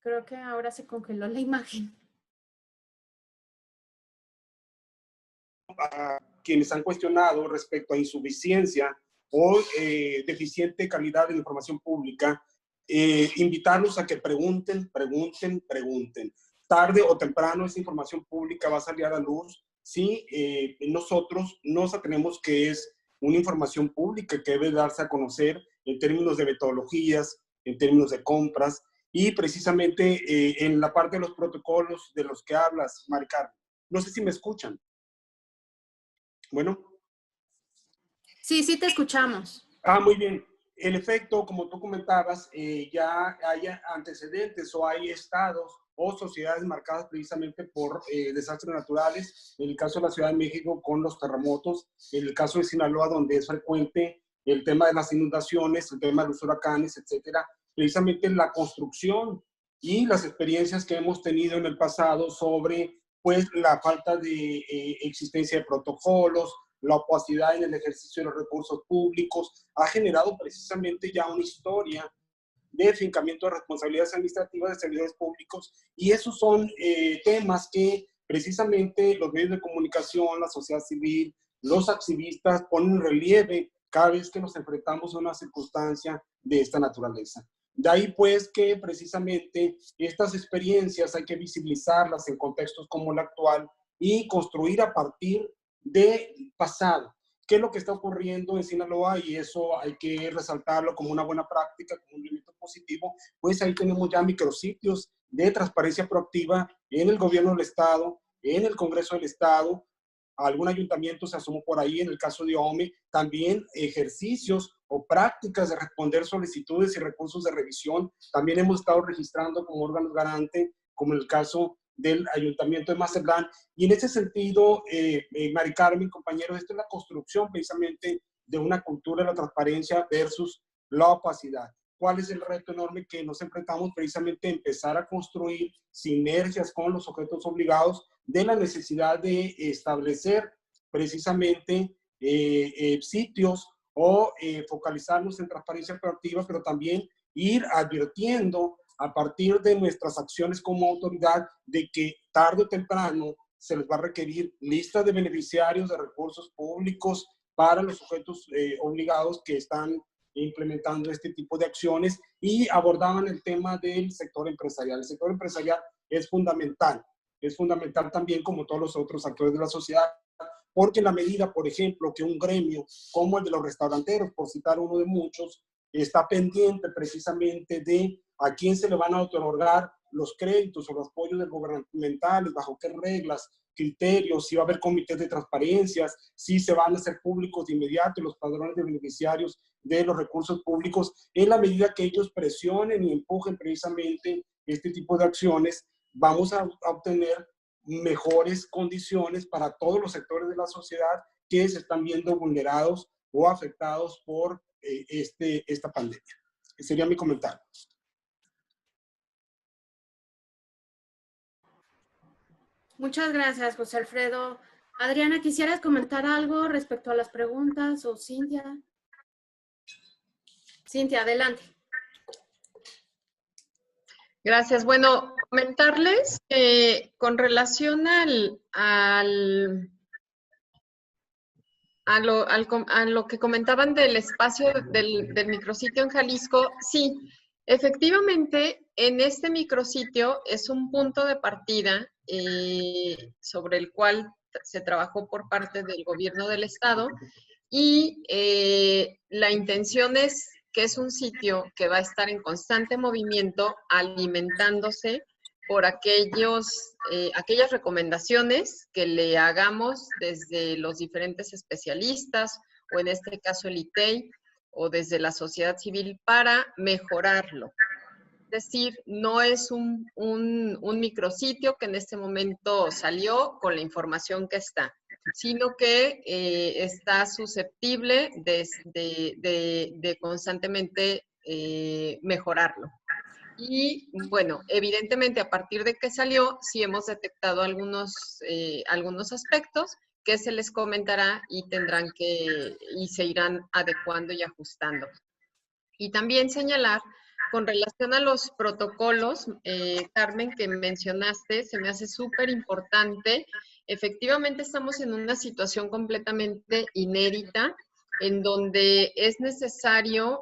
Creo que ahora se congeló la imagen. A quienes han cuestionado respecto a insuficiencia o deficiente calidad de la información pública, invitarlos a que pregunten. Tarde o temprano esa información pública va a salir a la luz si nosotros nos atenemos que es una información pública que debe darse a conocer en términos de metodologías, en términos de compras, y precisamente en la parte de los protocolos de los que hablas, Mari Carmen. No sé si me escuchan. Bueno. Sí, sí te escuchamos. Muy bien. En efecto, como tú comentabas, ya hay antecedentes o hay estados o sociedades marcadas precisamente por desastres naturales. En el caso de la Ciudad de México con los terremotos, en el caso de Sinaloa, donde es frecuente el tema de las inundaciones, el tema de los huracanes, etcétera. Precisamente la construcción y las experiencias que hemos tenido en el pasado sobre pues la falta de existencia de protocolos, la opacidad en el ejercicio de los recursos públicos, ha generado precisamente ya una historia de fincamiento de responsabilidades administrativas de servidores públicos, y esos son temas que precisamente los medios de comunicación, la sociedad civil, los activistas ponen en relieve cada vez que nos enfrentamos a una circunstancia de esta naturaleza. De ahí pues que precisamente estas experiencias hay que visibilizarlas en contextos como el actual y construir a partir del pasado. ¿Qué es lo que está ocurriendo en Sinaloa? Y eso hay que resaltarlo como una buena práctica, como un elemento positivo. Pues ahí tenemos ya micrositios de transparencia proactiva en el gobierno del Estado, en el Congreso del Estado. Algún ayuntamiento se asomó por ahí, en el caso de OME, también ejercicios o prácticas de responder solicitudes y recursos de revisión. También hemos estado registrando como órganos garante, como en el caso del Ayuntamiento de Mazatlán. Y en ese sentido, Mari Carmen, compañeros, esta es la construcción precisamente de una cultura de la transparencia versus la opacidad. ¿Cuál es el reto enorme que nos enfrentamos? Precisamente empezar a construir sinergias con los sujetos obligados, de la necesidad de establecer precisamente sitios o focalizarnos en transparencia proactiva, pero también ir advirtiendo a partir de nuestras acciones como autoridad de que tarde o temprano se les va a requerir lista de beneficiarios de recursos públicos para los sujetos obligados que están implementando este tipo de acciones, y abordaban el tema del sector empresarial. El sector empresarial es fundamental también como todos los otros actores de la sociedad, porque en la medida, por ejemplo, que un gremio como el de los restauranteros, por citar uno de muchos, está pendiente precisamente de a quién se le van a otorgar los créditos o los apoyos gubernamentales, bajo qué reglas, criterios, si va a haber comités de transparencias, si se van a hacer públicos de inmediato los padrones de beneficiarios de los recursos públicos. En la medida que ellos presionen y empujen precisamente este tipo de acciones, vamos a obtener mejores condiciones para todos los sectores de la sociedad que se están viendo vulnerados o afectados por esta pandemia. Ese sería mi comentario. Muchas gracias, José Alfredo. Adriana, ¿quisieras comentar algo respecto a las preguntas? O Cintia. Cintia, adelante. Gracias. Bueno, comentarles con relación a lo que comentaban del espacio del micrositio en Jalisco. Sí, efectivamente, en este micrositio es un punto de partida sobre el cual se trabajó por parte del gobierno del estado, y la intención es que es un sitio que va a estar en constante movimiento, alimentándose por aquellas recomendaciones que le hagamos desde los diferentes especialistas, o en este caso el ITEI, o desde la sociedad civil para mejorarlo. Es decir, no es un micrositio que en este momento salió con la información que está, sino que está susceptible de constantemente mejorarlo. Y bueno, evidentemente a partir de que salió, sí hemos detectado algunos aspectos que se les comentará y se irán adecuando y ajustando. Y también señalar, con relación a los protocolos, Carmen, que mencionaste, se me hace súper importante. Efectivamente, estamos en una situación completamente inédita, en donde es necesario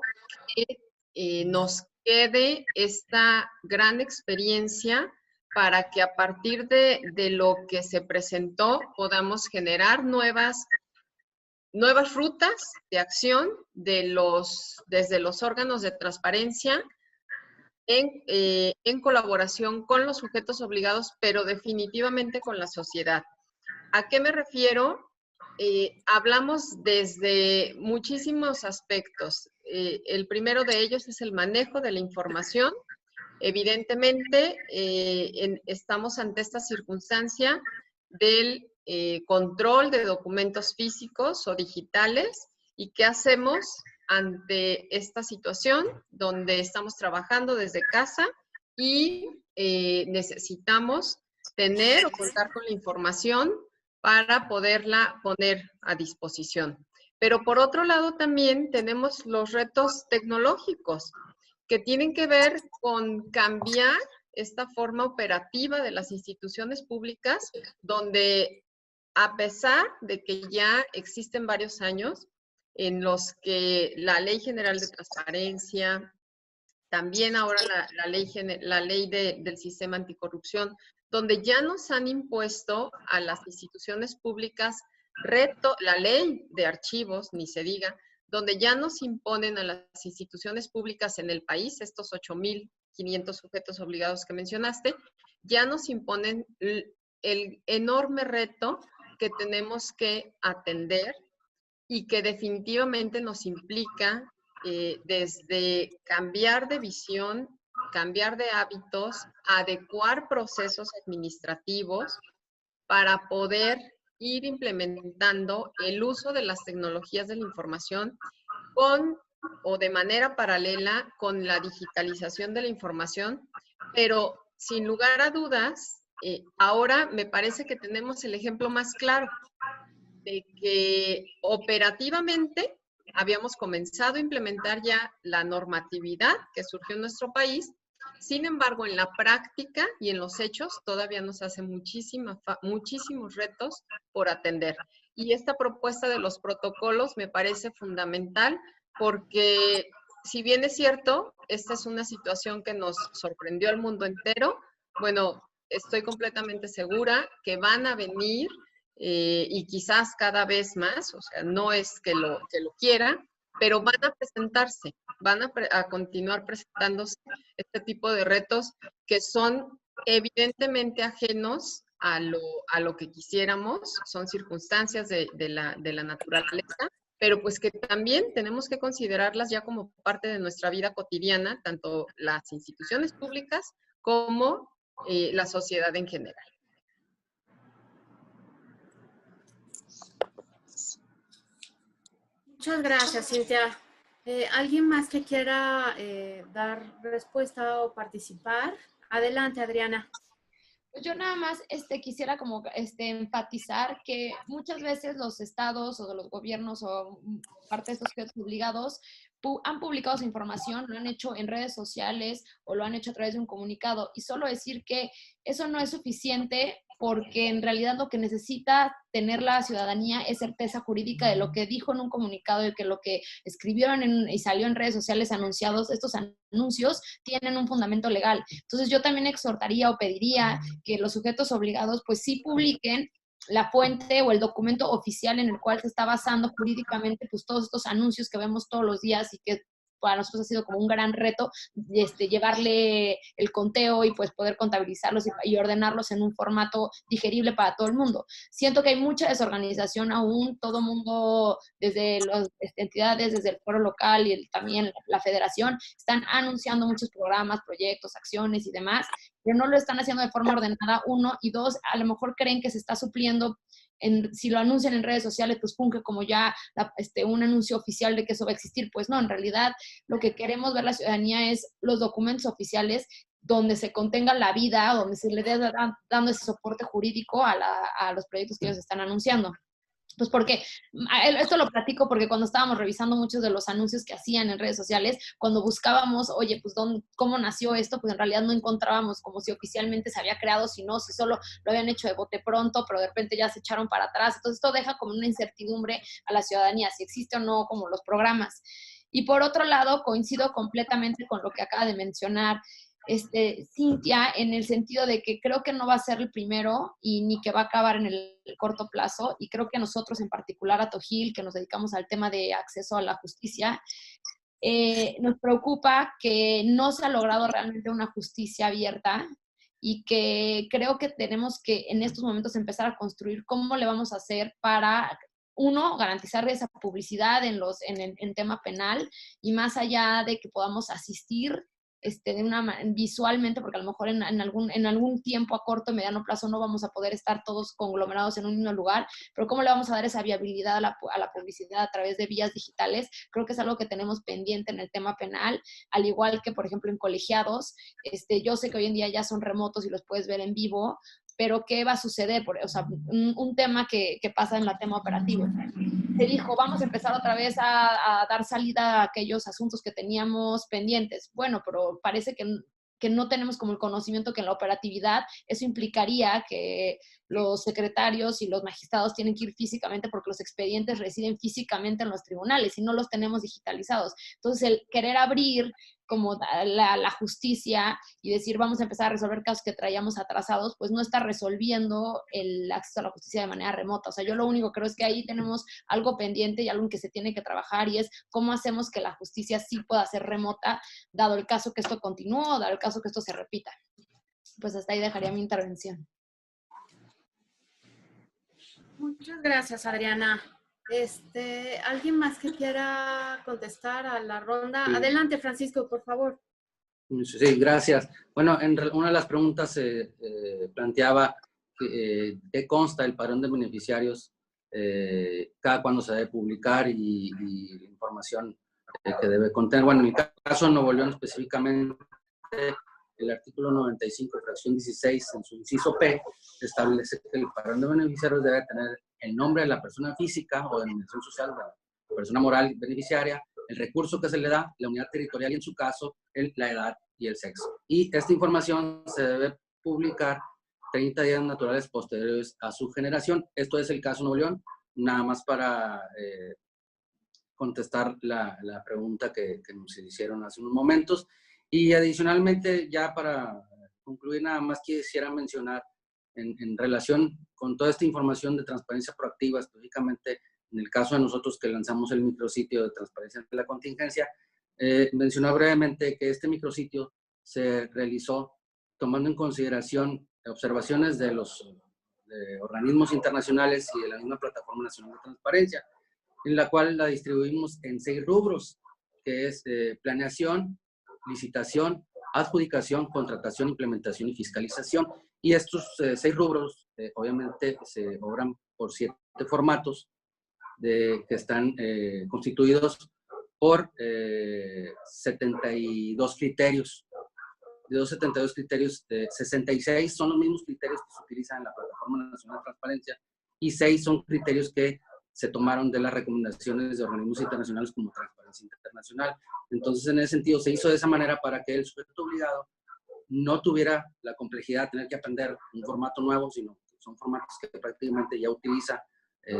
que nos quede esta gran experiencia para que a partir de lo que se presentó podamos generar nuevas rutas de acción desde los órganos de transparencia en colaboración con los sujetos obligados, pero definitivamente con la sociedad. ¿A qué me refiero? Hablamos desde muchísimos aspectos. El primero de ellos es el manejo de la información. Evidentemente, estamos ante esta circunstancia del control de documentos físicos o digitales. ¿Y qué hacemos ante esta situación donde estamos trabajando desde casa y necesitamos tener o contar con la información para poderla poner a disposición? Pero por otro lado también tenemos los retos tecnológicos que tienen que ver con cambiar esta forma operativa de las instituciones públicas, donde a pesar de que ya existen varios años en los que la Ley General de Transparencia, también ahora la ley del Sistema Anticorrupción, donde ya nos han impuesto a las instituciones públicas la ley de archivos, ni se diga, donde ya nos imponen a las instituciones públicas en el país, estos 8.500 sujetos obligados que mencionaste, ya nos imponen el enorme reto que tenemos que atender y que definitivamente nos implica desde cambiar de visión, cambiar de hábitos, adecuar procesos administrativos para poder ir implementando el uso de las tecnologías de la información o de manera paralela con la digitalización de la información, pero sin lugar a dudas, ahora me parece que tenemos el ejemplo más claro de que operativamente habíamos comenzado a implementar ya la normatividad que surgió en nuestro país. Sin embargo, en la práctica y en los hechos todavía nos hace muchísimos retos por atender. Y esta propuesta de los protocolos me parece fundamental porque, si bien es cierto, esta es una situación que nos sorprendió al mundo entero, bueno, estoy completamente segura que van a venir y quizás cada vez más, o sea, no es que lo quiera, pero van a presentarse, van a continuar presentándose este tipo de retos que son evidentemente ajenos a lo que quisiéramos, son circunstancias de la naturaleza, pero pues que también tenemos que considerarlas ya como parte de nuestra vida cotidiana, tanto las instituciones públicas como la sociedad en general. Muchas gracias, Cintia. ¿Alguien más que quiera dar respuesta o participar? Adelante, Adriana. Pues yo nada más quisiera como enfatizar que muchas veces los estados o los gobiernos o parte de estos sujetos obligados han publicado su información, lo han hecho en redes sociales o lo han hecho a través de un comunicado. Y solo decir que eso no es suficiente porque en realidad lo que necesita tener la ciudadanía es certeza jurídica de lo que dijo en un comunicado y que lo que escribieron y salió en redes sociales anunciados, estos anuncios tienen un fundamento legal. Entonces yo también exhortaría o pediría que los sujetos obligados pues sí publiquen la fuente o el documento oficial en el cual se está basando jurídicamente pues todos estos anuncios que vemos todos los días y que para nosotros ha sido como un gran reto llevarle el conteo y pues poder contabilizarlos y ordenarlos en un formato digerible para todo el mundo. Siento que hay mucha desorganización aún, todo mundo, desde las entidades, desde el foro local y también la federación, están anunciando muchos programas, proyectos, acciones y demás, pero no lo están haciendo de forma ordenada, uno, y dos, a lo mejor creen que se está supliendo, si lo anuncian en redes sociales, pues pum, que como ya un anuncio oficial de que eso va a existir, pues no, en realidad lo que queremos ver la ciudadanía es los documentos oficiales donde se contenga la vida, donde se le dé dando ese soporte jurídico a los proyectos que ellos están anunciando. Pues porque, esto lo platico porque cuando estábamos revisando muchos de los anuncios que hacían en redes sociales, cuando buscábamos, oye, pues ¿cómo nació esto? Pues en realidad no encontrábamos como si oficialmente se había creado, si solo lo habían hecho de bote pronto, pero de repente ya se echaron para atrás. Entonces esto deja como una incertidumbre a la ciudadanía, si existe o no como los programas. Y por otro lado, coincido completamente con lo que acaba de mencionar Cintia, en el sentido de que creo que no va a ser el primero y ni que va a acabar en el corto plazo, y creo que nosotros en particular a Tojil, que nos dedicamos al tema de acceso a la justicia, nos preocupa que no se ha logrado realmente una justicia abierta y que creo que tenemos que en estos momentos empezar a construir cómo le vamos a hacer para, uno, garantizar esa publicidad en tema penal, y más allá de que podamos asistir visualmente, porque a lo mejor en algún tiempo a corto y mediano plazo no vamos a poder estar todos conglomerados en un mismo lugar, pero cómo le vamos a dar esa viabilidad a la publicidad a través de vías digitales, creo que es algo que tenemos pendiente en el tema penal, al igual que, por ejemplo, en colegiados. Yo sé que hoy en día ya son remotos y los puedes ver en vivo, pero ¿qué va a suceder? O sea, un tema que pasa en el tema operativo. Se dijo, vamos a empezar otra vez a dar salida a aquellos asuntos que teníamos pendientes. Bueno, pero parece que no tenemos como el conocimiento que en la operatividad eso implicaría que los secretarios y los magistrados tienen que ir físicamente porque los expedientes residen físicamente en los tribunales y no los tenemos digitalizados. Entonces, el querer abrir como la justicia y decir vamos a empezar a resolver casos que traíamos atrasados, pues no está resolviendo el acceso a la justicia de manera remota. O sea, yo lo único que creo es que ahí tenemos algo pendiente y algo en que se tiene que trabajar, y es cómo hacemos que la justicia sí pueda ser remota, dado el caso que esto continúe o dado el caso que esto se repita. Pues hasta ahí dejaría mi intervención. Muchas gracias, Adriana. ¿Alguien más que quiera contestar a la ronda? Sí. Adelante, Francisco, por favor. Sí, gracias. Bueno, una de las preguntas planteaba qué consta el padrón de beneficiarios, cada cuándo se debe publicar y la información que debe contener. Bueno, en mi caso, Nuevo León específicamente, el artículo 95, fracción 16, en su inciso P, establece que el padrón de beneficiarios debe tener el nombre de la persona física o denominación social de la persona moral beneficiaria, el recurso que se le da, la unidad territorial y, en su caso, la edad y el sexo. Y esta información se debe publicar 30 días naturales posteriores a su generación. Esto es el caso Nuevo León, nada más para contestar la pregunta que nos hicieron hace unos momentos. Y adicionalmente, ya para concluir, nada más quisiera mencionar en relación con toda esta información de transparencia proactiva, específicamente en el caso de nosotros que lanzamos el micrositio de transparencia de la contingencia, mencionar brevemente que este micrositio se realizó tomando en consideración observaciones de los organismos internacionales y de la misma Plataforma Nacional de Transparencia, en la cual la distribuimos en 6 rubros, que es planeación, licitación, adjudicación, contratación, implementación y fiscalización. Y estos 6 rubros, obviamente, se obran por 7 formatos que están constituidos por 72 criterios. De los 72 criterios, 66 son los mismos criterios que se utilizan en la Plataforma Nacional de Transparencia y 6 son criterios que se tomaron de las recomendaciones de organismos internacionales como Transparencia Internacional. Entonces, en ese sentido, se hizo de esa manera para que el sujeto obligado no tuviera la complejidad de tener que aprender un formato nuevo, sino que son formatos que prácticamente ya utiliza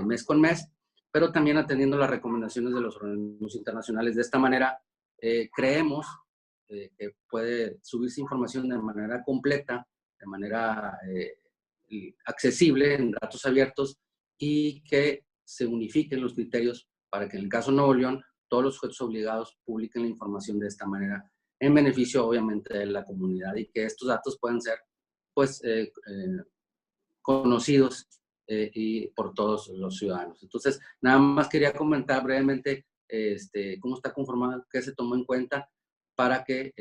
mes con mes, pero también atendiendo las recomendaciones de los organismos internacionales. De esta manera, creemos que puede subirse información de manera completa, de manera accesible, en datos abiertos, y que se unifiquen los criterios para que en el caso Nuevo León todos los sujetos obligados publiquen la información de esta manera, en beneficio obviamente de la comunidad, y que estos datos puedan ser pues conocidos y por todos los ciudadanos. Entonces, nada más quería comentar brevemente cómo está conformado, qué se tomó en cuenta para que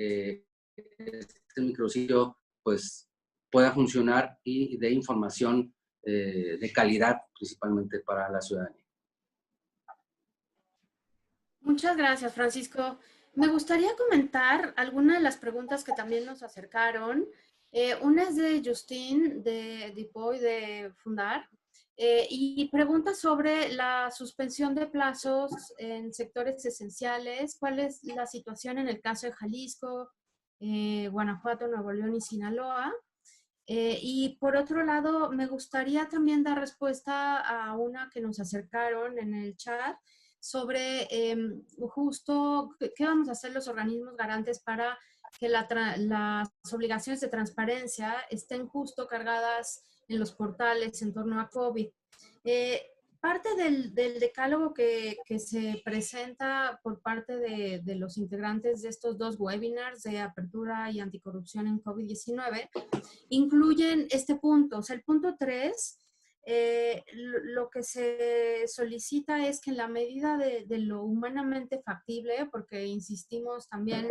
este micrositio pues pueda funcionar y dé información de calidad, principalmente para la ciudadanía. Muchas gracias, Francisco. Me gustaría comentar algunas de las preguntas que también nos acercaron. Una es de Justin, de Dipoy, de Fundar, y pregunta sobre la suspensión de plazos en sectores esenciales. ¿Cuál es la situación en el caso de Jalisco, Guanajuato, Nuevo León y Sinaloa? Y por otro lado, me gustaría también dar respuesta a una que nos acercaron en el chat sobre justo qué vamos a hacer los organismos garantes para que las obligaciones de transparencia estén justo cargadas en los portales en torno a COVID. Parte del decálogo que se presenta por parte de los integrantes de estos dos webinars de apertura y anticorrupción en COVID-19 incluyen este punto. O sea, el punto 3, lo que se solicita es que en la medida de lo humanamente factible, porque insistimos también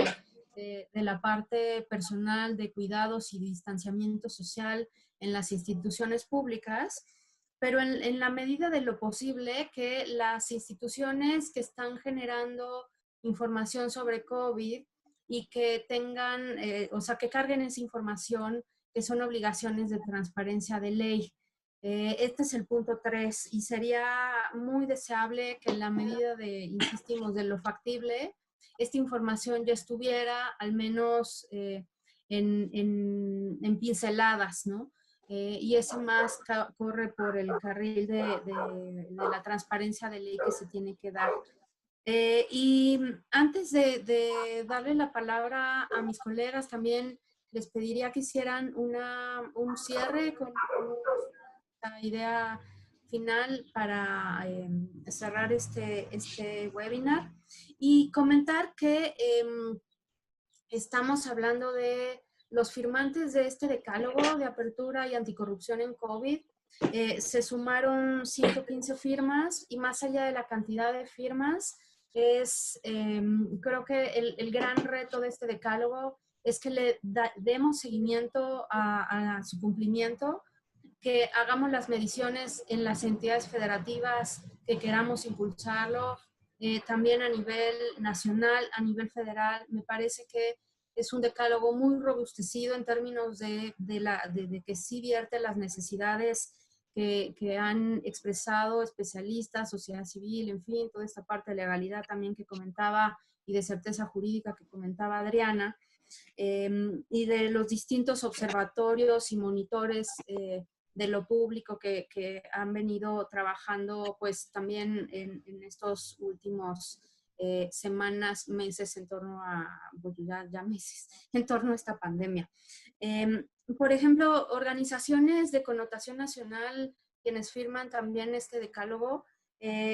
de la parte personal de cuidados y distanciamiento social en las instituciones públicas, pero en la medida de lo posible que las instituciones que están generando información sobre COVID y que tengan, o sea, que carguen esa información, que son obligaciones de transparencia de ley. Este es el punto 3 y sería muy deseable que en la medida de, insistimos, de lo factible, esta información ya estuviera al menos en pinceladas, ¿no? Y ese más corre por el carril de la transparencia de ley que se tiene que dar. Y antes de darle la palabra a mis colegas, también les pediría que hicieran un cierre con una idea final para cerrar este webinar y comentar que estamos hablando de los firmantes de este decálogo de apertura y anticorrupción en COVID. Se sumaron 115 firmas y más allá de la cantidad de firmas, creo que el gran reto de este decálogo es que le demos seguimiento a su cumplimiento, que hagamos las mediciones en las entidades federativas que queramos impulsarlo, también a nivel nacional, a nivel federal. Me parece que es un decálogo muy robustecido en términos de que sí vierte las necesidades que han expresado especialistas, sociedad civil, en fin, toda esta parte de legalidad también que comentaba y de certeza jurídica que comentaba Adriana, y de los distintos observatorios y monitores de lo público que han venido trabajando pues también en estos últimos semanas, meses en torno a, ya meses, en torno a esta pandemia. Por ejemplo, organizaciones de connotación nacional, quienes firman también este decálogo,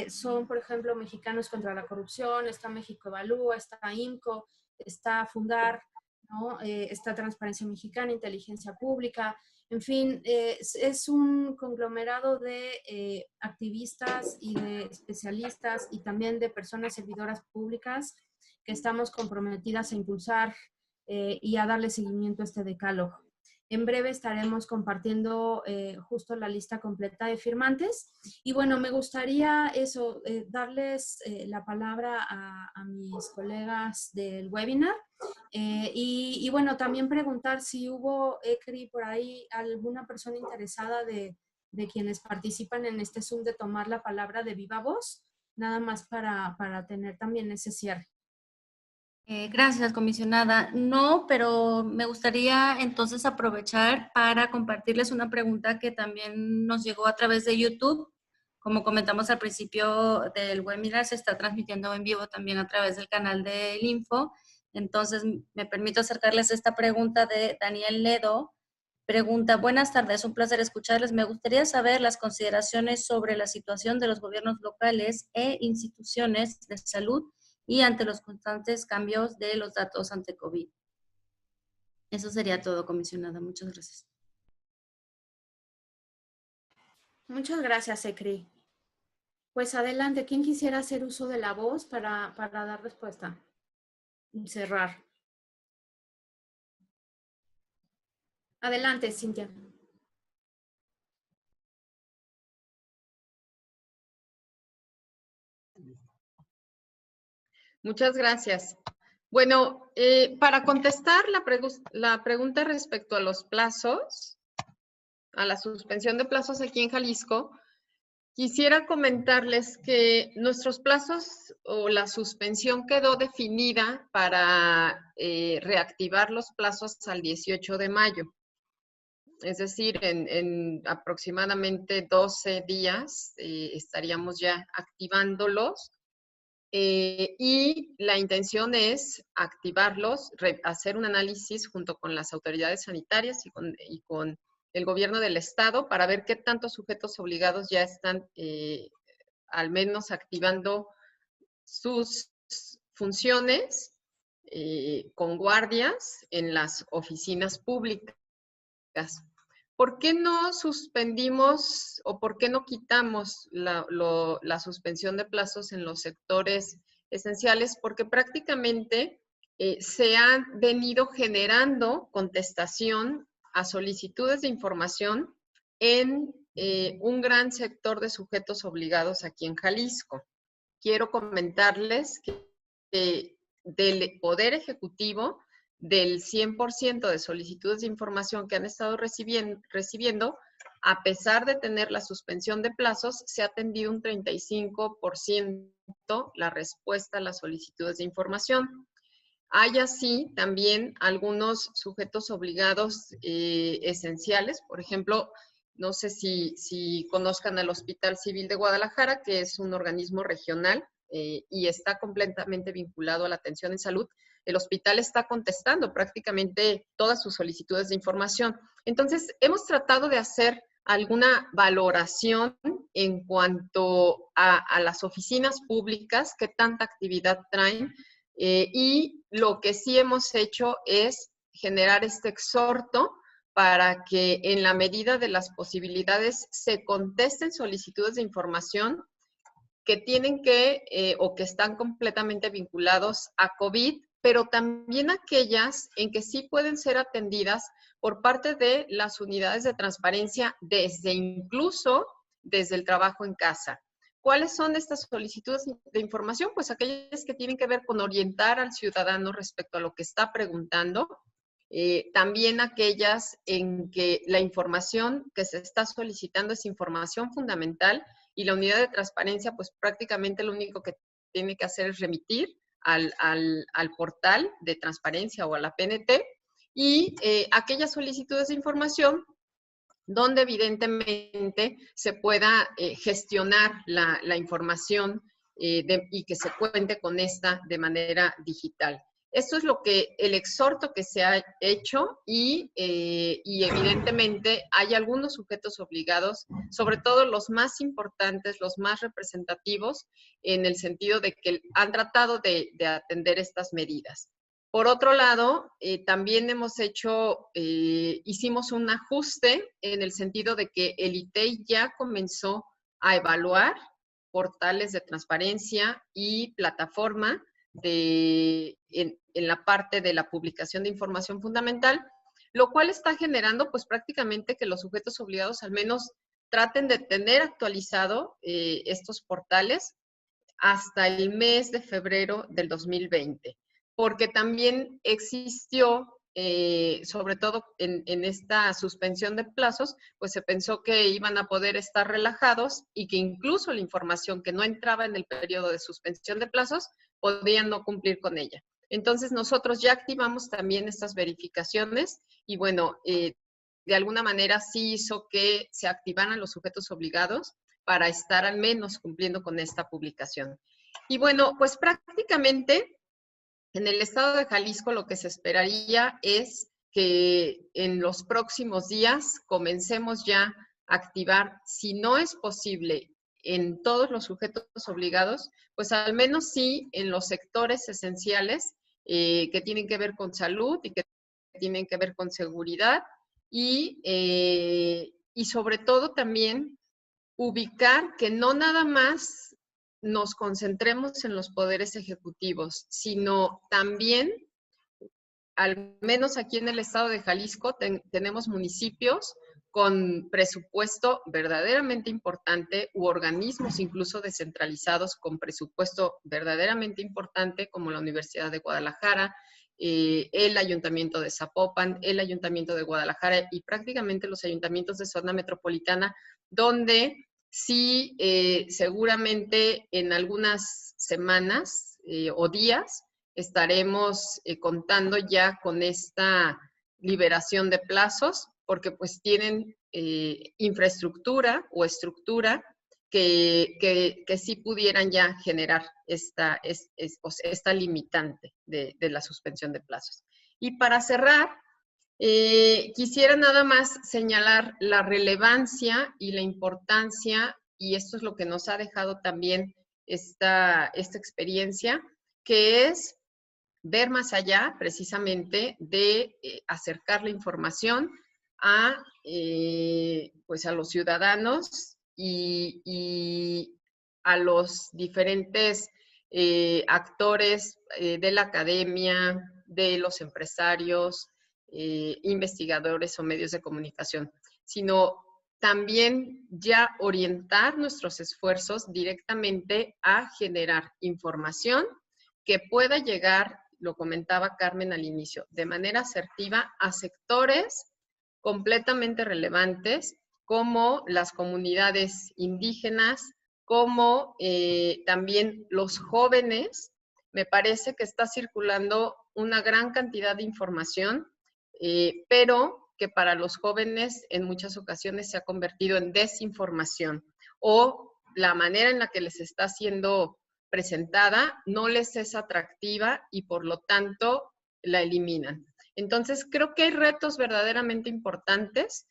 son, por ejemplo, Mexicanos contra la Corrupción, está México Evalúa, está IMCO, está Fundar, ¿no? Está Transparencia Mexicana, Inteligencia Pública, en fin, es un conglomerado de activistas y de especialistas y también de personas servidoras públicas que estamos comprometidas a impulsar y a darle seguimiento a este decálogo. En breve estaremos compartiendo justo la lista completa de firmantes. Y bueno, me gustaría darles la palabra a mis colegas del webinar. Y bueno, también preguntar si hubo, Ekri, por ahí alguna persona interesada de quienes participan en este Zoom de tomar la palabra de viva voz, nada más para tener también ese cierre. Gracias, comisionada. No, pero me gustaría entonces aprovechar para compartirles una pregunta que también nos llegó a través de YouTube. Como comentamos al principio del webinar, se está transmitiendo en vivo también a través del canal del Info. Entonces, me permito acercarles esta pregunta de Daniel Ledo. Pregunta, buenas tardes, un placer escucharles. Me gustaría saber las consideraciones sobre la situación de los gobiernos locales e instituciones de salud y ante los constantes cambios de los datos ante COVID. Eso sería todo, comisionada. Muchas gracias. Muchas gracias, Ecri. Pues adelante, ¿quién quisiera hacer uso de la voz para dar respuesta? Y cerrar. Adelante, Cintia. Muchas gracias. Bueno, para contestar la pregunta respecto a los plazos, a la suspensión de plazos aquí en Jalisco, quisiera comentarles que nuestros plazos o la suspensión quedó definida para reactivar los plazos al 18 de mayo. Es decir, en aproximadamente 12 días estaríamos ya activándolos. Y la intención es activarlos, hacer un análisis junto con las autoridades sanitarias y con el gobierno del estado para ver qué tantos sujetos obligados ya están al menos activando sus funciones con guardias en las oficinas públicas. ¿Por qué no suspendimos o por qué no quitamos la suspensión de plazos en los sectores esenciales? Porque prácticamente se han venido generando contestación a solicitudes de información en un gran sector de sujetos obligados aquí en Jalisco. Quiero comentarles que del Poder Ejecutivo, del 100% de solicitudes de información que han estado recibiendo, a pesar de tener la suspensión de plazos, se ha atendido un 35% la respuesta a las solicitudes de información. Hay así también algunos sujetos obligados esenciales, por ejemplo, no sé si conozcan al Hospital Civil de Guadalajara, que es un organismo regional y está completamente vinculado a la atención en salud. El hospital está contestando prácticamente todas sus solicitudes de información. Entonces, hemos tratado de hacer alguna valoración en cuanto a las oficinas públicas, qué tanta actividad traen, y lo que sí hemos hecho es generar este exhorto para que en la medida de las posibilidades se contesten solicitudes de información que tienen o que están completamente vinculados a COVID, pero también aquellas en que sí pueden ser atendidas por parte de las unidades de transparencia incluso desde el trabajo en casa. ¿Cuáles son estas solicitudes de información? Pues aquellas que tienen que ver con orientar al ciudadano respecto a lo que está preguntando. También aquellas en que la información que se está solicitando es información fundamental y la unidad de transparencia, pues prácticamente lo único que tiene que hacer es remitir al portal de transparencia o a la PNT, y aquellas solicitudes de información donde evidentemente se pueda gestionar la información y que se cuente con esta de manera digital. Esto es el exhorto que se ha hecho y evidentemente hay algunos sujetos obligados, sobre todo los más importantes, los más representativos, en el sentido de que han tratado de atender estas medidas. Por otro lado, también hicimos un ajuste en el sentido de que el ITEI ya comenzó a evaluar portales de transparencia y plataforma en la parte de la publicación de información fundamental, lo cual está generando pues prácticamente que los sujetos obligados al menos traten de tener actualizado estos portales hasta el mes de febrero del 2020, porque también existió, sobre todo en esta suspensión de plazos, pues se pensó que iban a poder estar relajados y que incluso la información que no entraba en el periodo de suspensión de plazos podían no cumplir con ella. Entonces nosotros ya activamos también estas verificaciones y bueno, de alguna manera sí hizo que se activaran los sujetos obligados para estar al menos cumpliendo con esta publicación. Y bueno, pues prácticamente en el estado de Jalisco lo que se esperaría es que en los próximos días comencemos ya a activar, si no es posible en todos los sujetos obligados, pues al menos sí en los sectores esenciales que tienen que ver con salud y que tienen que ver con seguridad y sobre todo también ubicar que no nada más nos concentremos en los poderes ejecutivos, sino también, al menos aquí en el estado de Jalisco, tenemos municipios con presupuesto verdaderamente importante u organismos incluso descentralizados con presupuesto verdaderamente importante, como la Universidad de Guadalajara, el Ayuntamiento de Zapopan, el Ayuntamiento de Guadalajara y prácticamente los ayuntamientos de zona metropolitana, donde sí seguramente en algunas semanas o días estaremos contando ya con esta liberación de plazos, porque pues tienen infraestructura o estructura que sí pudieran ya generar esta limitante de la suspensión de plazos. Y para cerrar, quisiera nada más señalar la relevancia y la importancia, y esto es lo que nos ha dejado también esta experiencia, que es ver más allá precisamente de acercar la información a, pues a los ciudadanos y a los diferentes actores de la academia, de los empresarios, investigadores o medios de comunicación, sino también ya orientar nuestros esfuerzos directamente a generar información que pueda llegar, lo comentaba Carmen al inicio, de manera asertiva a sectores completamente relevantes como las comunidades indígenas, como también los jóvenes. Me parece que está circulando una gran cantidad de información, pero que para los jóvenes en muchas ocasiones se ha convertido en desinformación o la manera en la que les está siendo presentada no les es atractiva y por lo tanto la eliminan. Entonces creo que hay retos verdaderamente importantes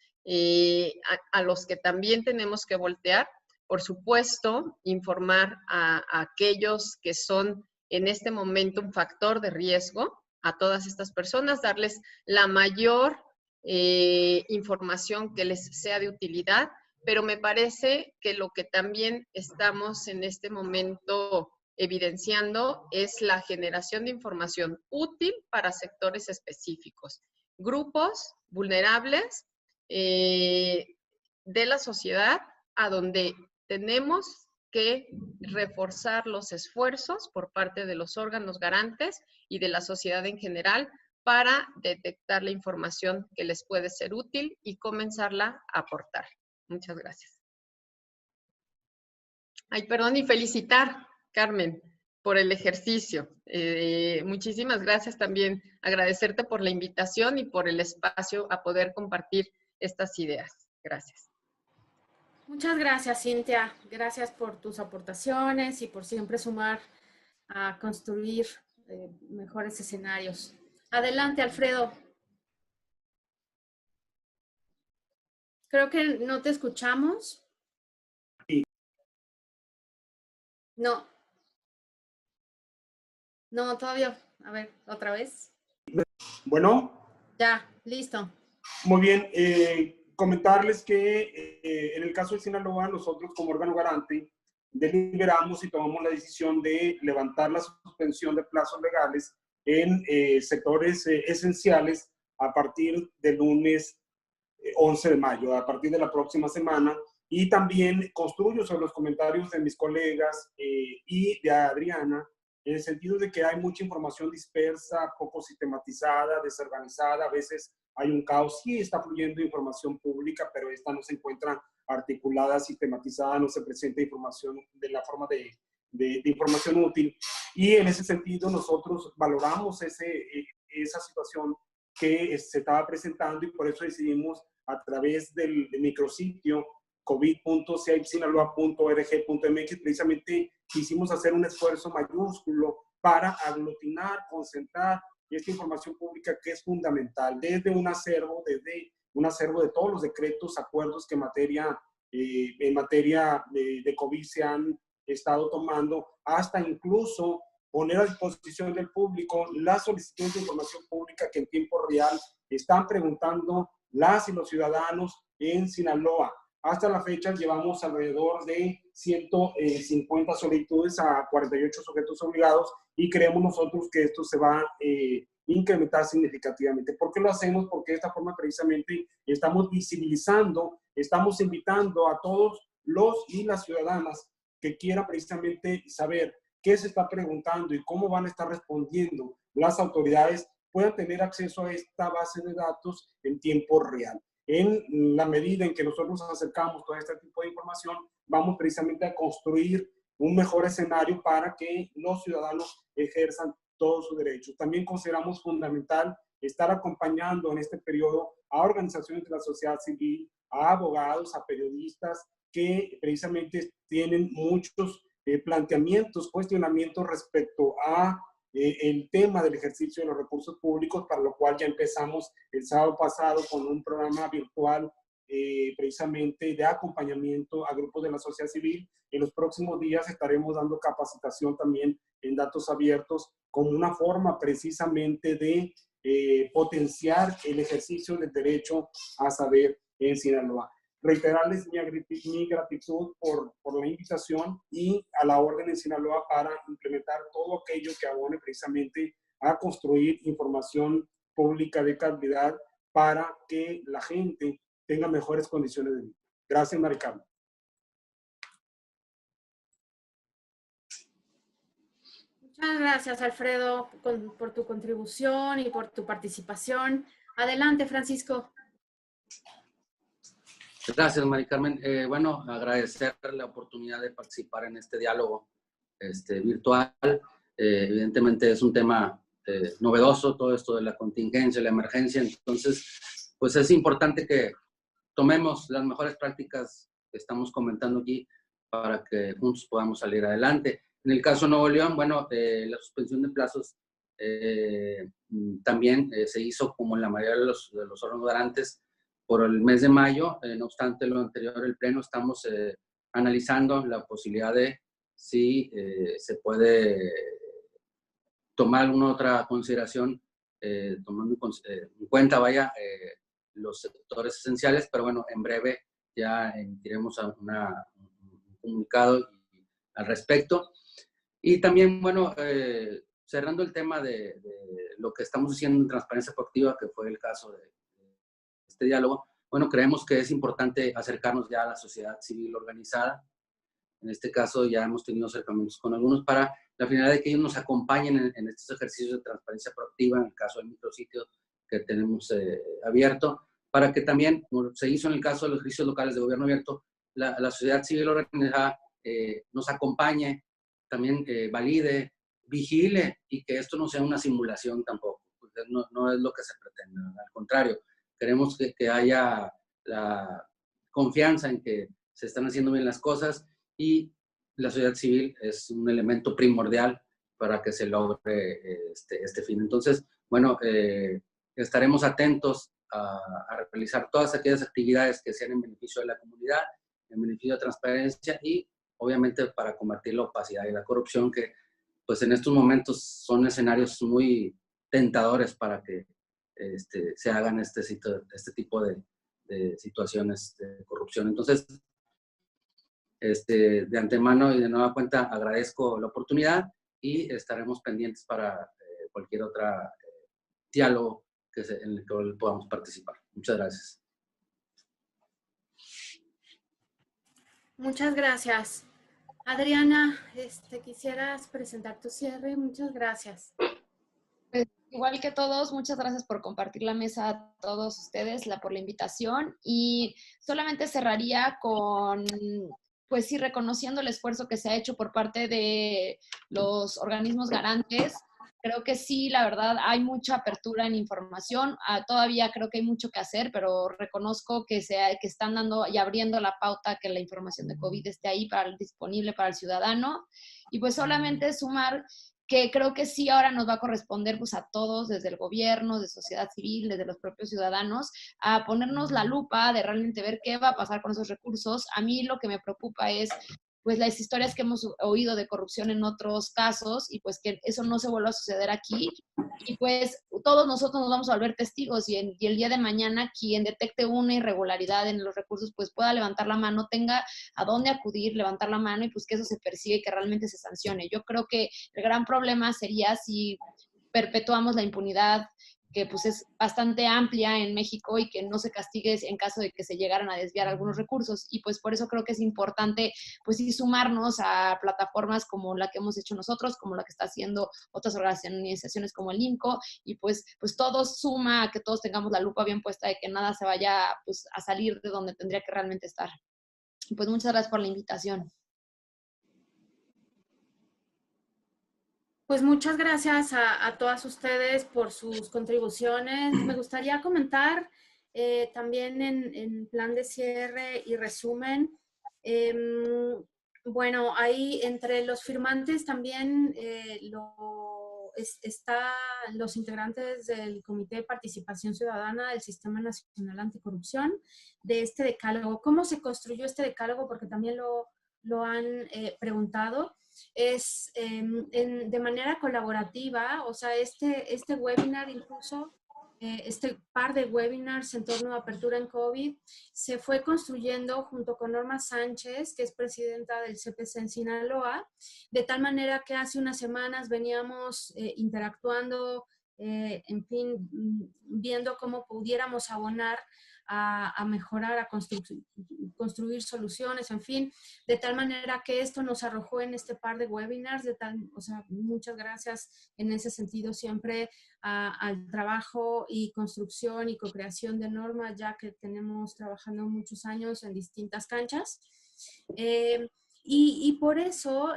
a los que también tenemos que voltear. Por supuesto, informar a aquellos que son en este momento un factor de riesgo, a todas estas personas, darles la mayor información que les sea de utilidad, pero me parece que lo que también estamos en este momento evidenciando es la generación de información útil para sectores específicos, grupos vulnerables de la sociedad a donde tenemos que reforzar los esfuerzos por parte de los órganos garantes y de la sociedad en general para detectar la información que les puede ser útil y comenzarla a aportar. Muchas gracias. Ay, perdón, y felicitar, Carmen, por el ejercicio. Muchísimas gracias también. Agradecerte por la invitación y por el espacio a poder compartir estas ideas. Gracias. Muchas gracias, Cintia. Gracias por tus aportaciones y por siempre sumar a construir mejores escenarios. Adelante, Alfredo. Creo que no te escuchamos. Sí. No. No, todavía. A ver, otra vez. Bueno. Ya, listo. Muy bien. Comentarles que en el caso de Sinaloa, nosotros como órgano garante deliberamos y tomamos la decisión de levantar la suspensión de plazos legales en sectores esenciales a partir del lunes 11 de mayo, a partir de la próxima semana, y también construyo sobre los comentarios de mis colegas y de Adriana, en el sentido de que hay mucha información dispersa, poco sistematizada, desorganizada, a veces hay un caos, sí está fluyendo información pública, pero esta no se encuentra articulada, sistematizada, no se presenta información de la forma de información útil, y en ese sentido nosotros valoramos esa situación que se estaba presentando y por eso decidimos a través del micrositio covid.cipsinaloa.org.mx precisamente quisimos hacer un esfuerzo mayúsculo para aglutinar, concentrar esta información pública que es fundamental, desde un acervo de todos los decretos, acuerdos que en materia en materia de COVID se han estado tomando, hasta incluso poner a disposición del público las solicitudes de información pública que en tiempo real están preguntando las y los ciudadanos en Sinaloa. Hasta la fecha llevamos alrededor de 150 solicitudes a 48 sujetos obligados y creemos nosotros que esto se va a incrementar significativamente. ¿Por qué lo hacemos? Porque de esta forma precisamente estamos visibilizando, estamos invitando a todos los y las ciudadanas que quieran precisamente saber qué se está preguntando y cómo van a estar respondiendo las autoridades, puedan tener acceso a esta base de datos en tiempo real. En la medida en que nosotros nos acercamos a este tipo de información, vamos precisamente a construir un mejor escenario para que los ciudadanos ejerzan todos sus derechos. También consideramos fundamental estar acompañando en este periodo a organizaciones de la sociedad civil, a abogados, a periodistas que precisamente tienen muchos planteamientos, cuestionamientos respecto a el tema del ejercicio de los recursos públicos, para lo cual ya empezamos el sábado pasado con un programa virtual precisamente de acompañamiento a grupos de la sociedad civil. En los próximos días estaremos dando capacitación también en datos abiertos como una forma precisamente de potenciar el ejercicio del derecho a saber en Sinaloa. Reiterarles mi gratitud por la invitación y a la orden en Sinaloa para implementar todo aquello que abone precisamente a construir información pública de calidad para que la gente tenga mejores condiciones de vida. Gracias, Mari Carmen. Muchas gracias, Alfredo, por tu contribución y por tu participación. Adelante, Francisco. Gracias, Mari Carmen. Bueno, agradecer la oportunidad de participar en este diálogo virtual. Evidentemente es un tema novedoso, todo esto de la contingencia, la emergencia. Entonces, pues es importante que tomemos las mejores prácticas que estamos comentando aquí para que juntos podamos salir adelante. En el caso de Nuevo León, bueno, la suspensión de plazos también se hizo como en la mayoría de los órganos garantes por el mes de mayo. No obstante lo anterior, el Pleno estamos analizando la posibilidad de si se puede tomar alguna otra consideración, tomando en cuenta, los sectores esenciales, pero bueno, en breve ya emitiremos un comunicado al respecto. Y también, bueno, cerrando el tema de lo que estamos haciendo en Transparencia Proactiva, que fue el caso de este diálogo, bueno, creemos que es importante acercarnos ya a la sociedad civil organizada. En este caso ya hemos tenido acercamientos con algunos para la finalidad de que ellos nos acompañen en estos ejercicios de transparencia proactiva, en el caso del micrositio que tenemos abierto, para que también, como se hizo en el caso de los servicios locales de gobierno abierto, la sociedad civil organizada nos acompañe, también valide, vigile, y que esto no sea una simulación tampoco, porque no es lo que se pretende, al contrario, queremos que haya la confianza en que se están haciendo bien las cosas, y la sociedad civil es un elemento primordial para que se logre este fin. Entonces, bueno, estaremos atentos a realizar todas aquellas actividades que sean en beneficio de la comunidad, en beneficio de la transparencia y, obviamente, para combatir la opacidad y la corrupción, que pues en estos momentos son escenarios muy tentadores para que se hagan este tipo de situaciones de corrupción. Entonces, de antemano y de nueva cuenta agradezco la oportunidad y estaremos pendientes para cualquier otro diálogo en el que podamos participar. Muchas gracias. Muchas gracias. Adriana, quisieras presentar tu cierre. Muchas gracias. Pues, igual que todos, muchas gracias por compartir la mesa a todos ustedes, por la invitación, y solamente cerraría con, pues sí, reconociendo el esfuerzo que se ha hecho por parte de los organismos garantes. Creo que sí, la verdad, hay mucha apertura en información. Todavía creo que hay mucho que hacer, pero reconozco que están dando y abriendo la pauta que la información de COVID esté ahí disponible para el ciudadano. Y pues solamente sumar que creo que sí ahora nos va a corresponder pues a todos, desde el gobierno, de sociedad civil, desde los propios ciudadanos, a ponernos la lupa de realmente ver qué va a pasar con esos recursos. A mí lo que me preocupa es pues las historias que hemos oído de corrupción en otros casos y pues que eso no se vuelva a suceder aquí. Y pues todos nosotros nos vamos a volver testigos y el día de mañana quien detecte una irregularidad en los recursos pues pueda levantar la mano, tenga a dónde acudir, levantar la mano y pues que eso se persiga y que realmente se sancione. Yo creo que el gran problema sería si perpetuamos la impunidad que pues es bastante amplia en México y que no se castigue en caso de que se llegaran a desviar algunos recursos. Y pues por eso creo que es importante pues sí sumarnos a plataformas como la que hemos hecho nosotros, como la que está haciendo otras organizaciones como el INCO, y pues todo suma a que todos tengamos la lupa bien puesta de que nada se vaya pues a salir de donde tendría que realmente estar. Y pues muchas gracias por la invitación. Pues muchas gracias a todas ustedes por sus contribuciones. Me gustaría comentar también en plan de cierre y resumen. Bueno, ahí entre los firmantes también están los integrantes del Comité de Participación Ciudadana del Sistema Nacional Anticorrupción, de este decálogo. ¿Cómo se construyó este decálogo? Porque también lo han preguntado. Es de manera colaborativa, o sea, este webinar incluso, este par de webinars en torno a apertura en COVID, se fue construyendo junto con Norma Sánchez, que es presidenta del CPC en Sinaloa, de tal manera que hace unas semanas veníamos interactuando, en fin, viendo cómo pudiéramos abonar a mejorar, a construir soluciones, en fin, de tal manera que esto nos arrojó en este par de webinars, o sea, muchas gracias en ese sentido siempre al trabajo y construcción y co-creación de Norma, ya que tenemos trabajando muchos años en distintas canchas. Y por eso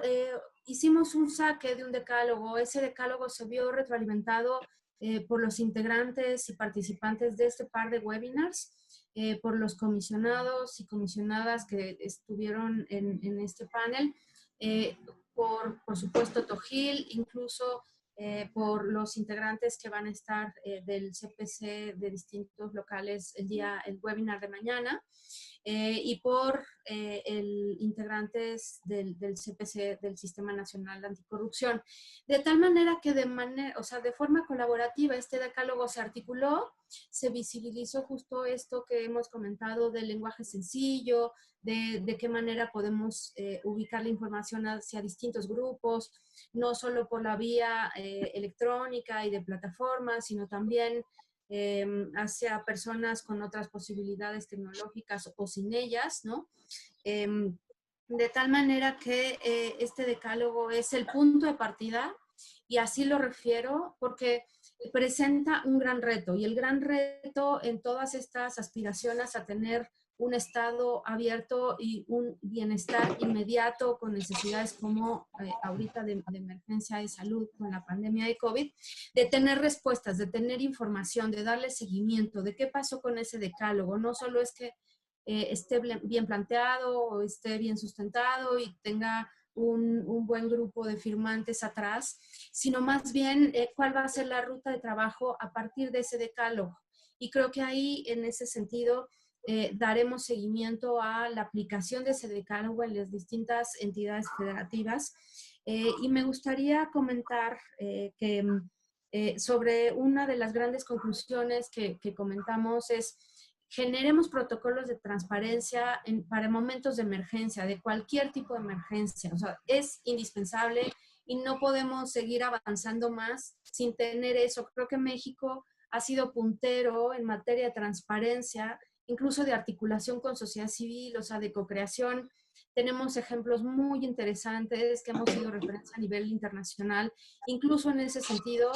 hicimos un saque de un decálogo. Ese decálogo se vio retroalimentado por los integrantes y participantes de este par de webinars, por los comisionados y comisionadas que estuvieron en este panel, por supuesto TOGIL, incluso por los integrantes que van a estar del CPC de distintos locales el webinar de mañana, y por integrantes del CPC, del Sistema Nacional de Anticorrupción. De tal manera que de forma colaborativa este decálogo se articuló, se visibilizó justo esto que hemos comentado del lenguaje sencillo, de qué manera podemos ubicar la información hacia distintos grupos, no solo por la vía electrónica y de plataformas, sino también hacia personas con otras posibilidades tecnológicas o sin ellas, ¿no? De tal manera que este decálogo es el punto de partida, y así lo refiero porque presenta un gran reto, y el gran reto en todas estas aspiraciones a tener un Estado abierto y un bienestar inmediato con necesidades como ahorita de emergencia de salud con la pandemia de COVID, de tener respuestas, de tener información, de darle seguimiento, de qué pasó con ese decálogo. No solo es que esté bien planteado o esté bien sustentado y tenga un buen grupo de firmantes atrás, sino más bien cuál va a ser la ruta de trabajo a partir de ese decálogo. Y creo que ahí, en ese sentido, daremos seguimiento a la aplicación de ese decálogo en las distintas entidades federativas. Y me gustaría comentar que sobre una de las grandes conclusiones que comentamos es: generemos protocolos de transparencia para momentos de emergencia, de cualquier tipo de emergencia. O sea, es indispensable y no podemos seguir avanzando más sin tener eso. Creo que México ha sido puntero en materia de transparencia, incluso de articulación con sociedad civil, o sea, de co-creación. Tenemos ejemplos muy interesantes que hemos sido referencia a nivel internacional. Incluso en ese sentido,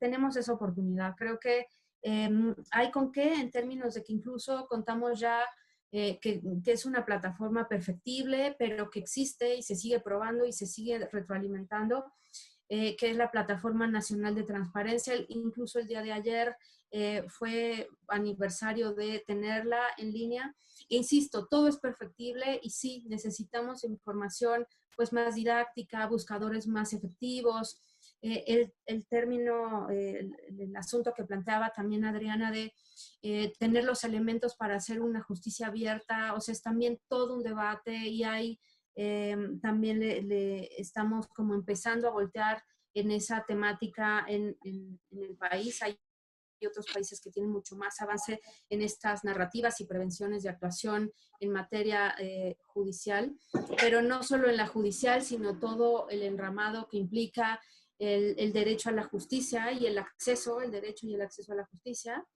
tenemos esa oportunidad. Creo que hay con qué, en términos de que incluso contamos ya que es una plataforma perfectible, pero que existe y se sigue probando y se sigue retroalimentando. que es la Plataforma Nacional de Transparencia. Incluso el día de ayer fue aniversario de tenerla en línea. Insisto, todo es perfectible y sí, necesitamos información pues más didáctica, buscadores más efectivos. El término, el asunto que planteaba también Adriana de tener los elementos para hacer una justicia abierta, o sea, es también todo un debate y hay también estamos como empezando a voltear en esa temática en el país. Hay otros países que tienen mucho más avance en estas narrativas y prevenciones de actuación en materia judicial, pero no solo en la judicial, sino todo el enramado que implica el derecho a la justicia y el derecho y el acceso a la justicia,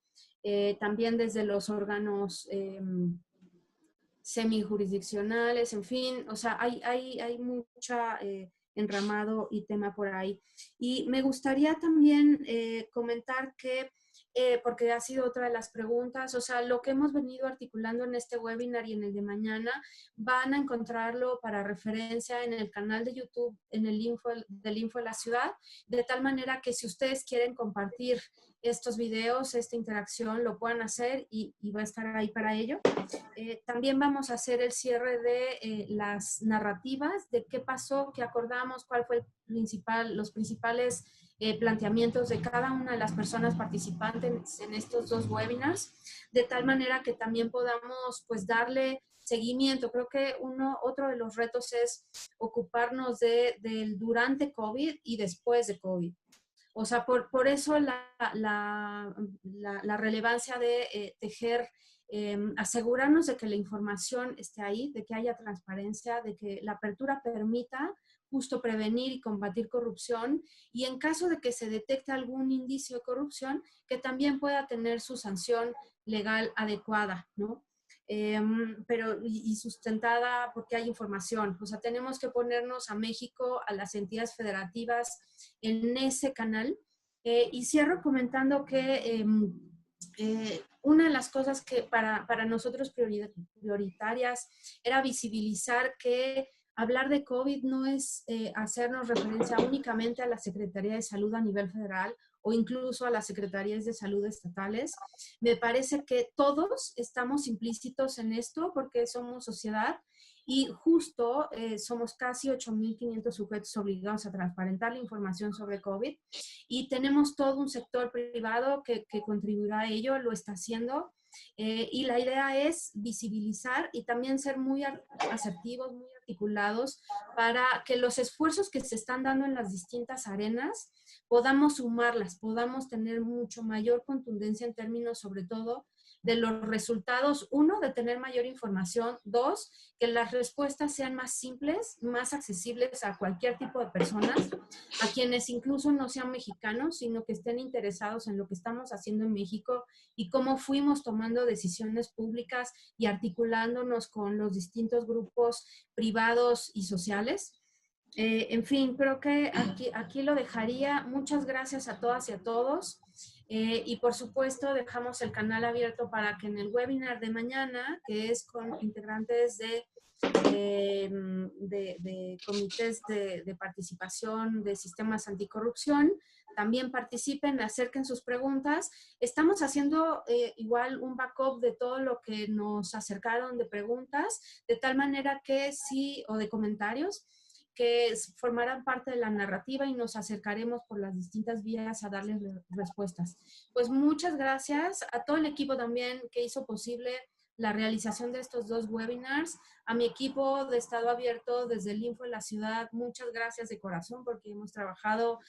también desde los órganos semijurisdiccionales, en fin, o sea, hay mucha enramado y tema por ahí. Y me gustaría también comentar que, porque ha sido otra de las preguntas, o sea, lo que hemos venido articulando en este webinar y en el de mañana, van a encontrarlo para referencia en el canal de YouTube, en el del Info de la Ciudad, de tal manera que si ustedes quieren compartir estos videos, esta interacción, lo puedan hacer y va a estar ahí para ello. También vamos a hacer el cierre de las narrativas, de qué pasó, qué acordamos, cuál fue los principales planteamientos de cada una de las personas participantes en estos dos webinars, de tal manera que también podamos pues darle seguimiento. Creo que otro de los retos es ocuparnos del durante COVID y después de COVID. O sea, por eso la relevancia de tejer, asegurarnos de que la información esté ahí, de que haya transparencia, de que la apertura permita justo prevenir y combatir corrupción y en caso de que se detecte algún indicio de corrupción, que también pueda tener su sanción legal adecuada, ¿no? Pero y sustentada porque hay información. O sea, tenemos que ponernos a México, a las entidades federativas en ese canal. Y cierro comentando que una de las cosas que para nosotros prioritarias era visibilizar que hablar de COVID no es hacernos referencia únicamente a la Secretaría de Salud a nivel federal o incluso a las secretarías de salud estatales. Me parece que todos estamos implícitos en esto porque somos sociedad y justo somos casi 8.500 sujetos obligados a transparentar la información sobre COVID y tenemos todo un sector privado que contribuirá a ello, lo está haciendo. Y la idea es visibilizar y también ser muy asertivos, muy articulados para que los esfuerzos que se están dando en las distintas arenas podamos sumarlas, podamos tener mucho mayor contundencia en términos sobre todo de los resultados, uno, de tener mayor información, dos, que las respuestas sean más simples, más accesibles a cualquier tipo de personas, a quienes incluso no sean mexicanos, sino que estén interesados en lo que estamos haciendo en México y cómo fuimos tomando decisiones públicas y articulándonos con los distintos grupos privados y sociales. En fin, creo que aquí lo dejaría. Muchas gracias a todas y a todos. Y por supuesto dejamos el canal abierto para que en el webinar de mañana, que es con integrantes de comités de participación de sistemas anticorrupción, también participen, acerquen sus preguntas. Estamos haciendo igual un backup de todo lo que nos acercaron de preguntas, de tal manera que sí, o de comentarios, que formarán parte de la narrativa y nos acercaremos por las distintas vías a darles respuestas. Pues muchas gracias a todo el equipo también que hizo posible la realización de estos dos webinars, a mi equipo de Estado Abierto desde el Info de la Ciudad, muchas gracias de corazón porque hemos trabajado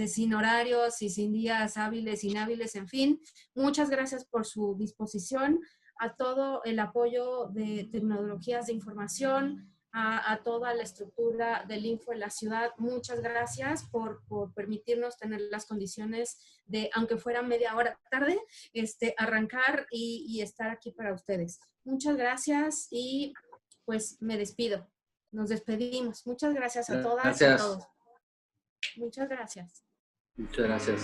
sin horarios y sin días hábiles, inhábiles, en fin. Muchas gracias por su disposición, a todo el apoyo de tecnologías de información, a toda la estructura del Info en la Ciudad. Muchas gracias por permitirnos tener las condiciones de, aunque fuera media hora tarde, arrancar y estar aquí para ustedes. Muchas gracias y pues me despido. Nos despedimos. Muchas gracias a todas y a todos. Muchas gracias. Muchas gracias.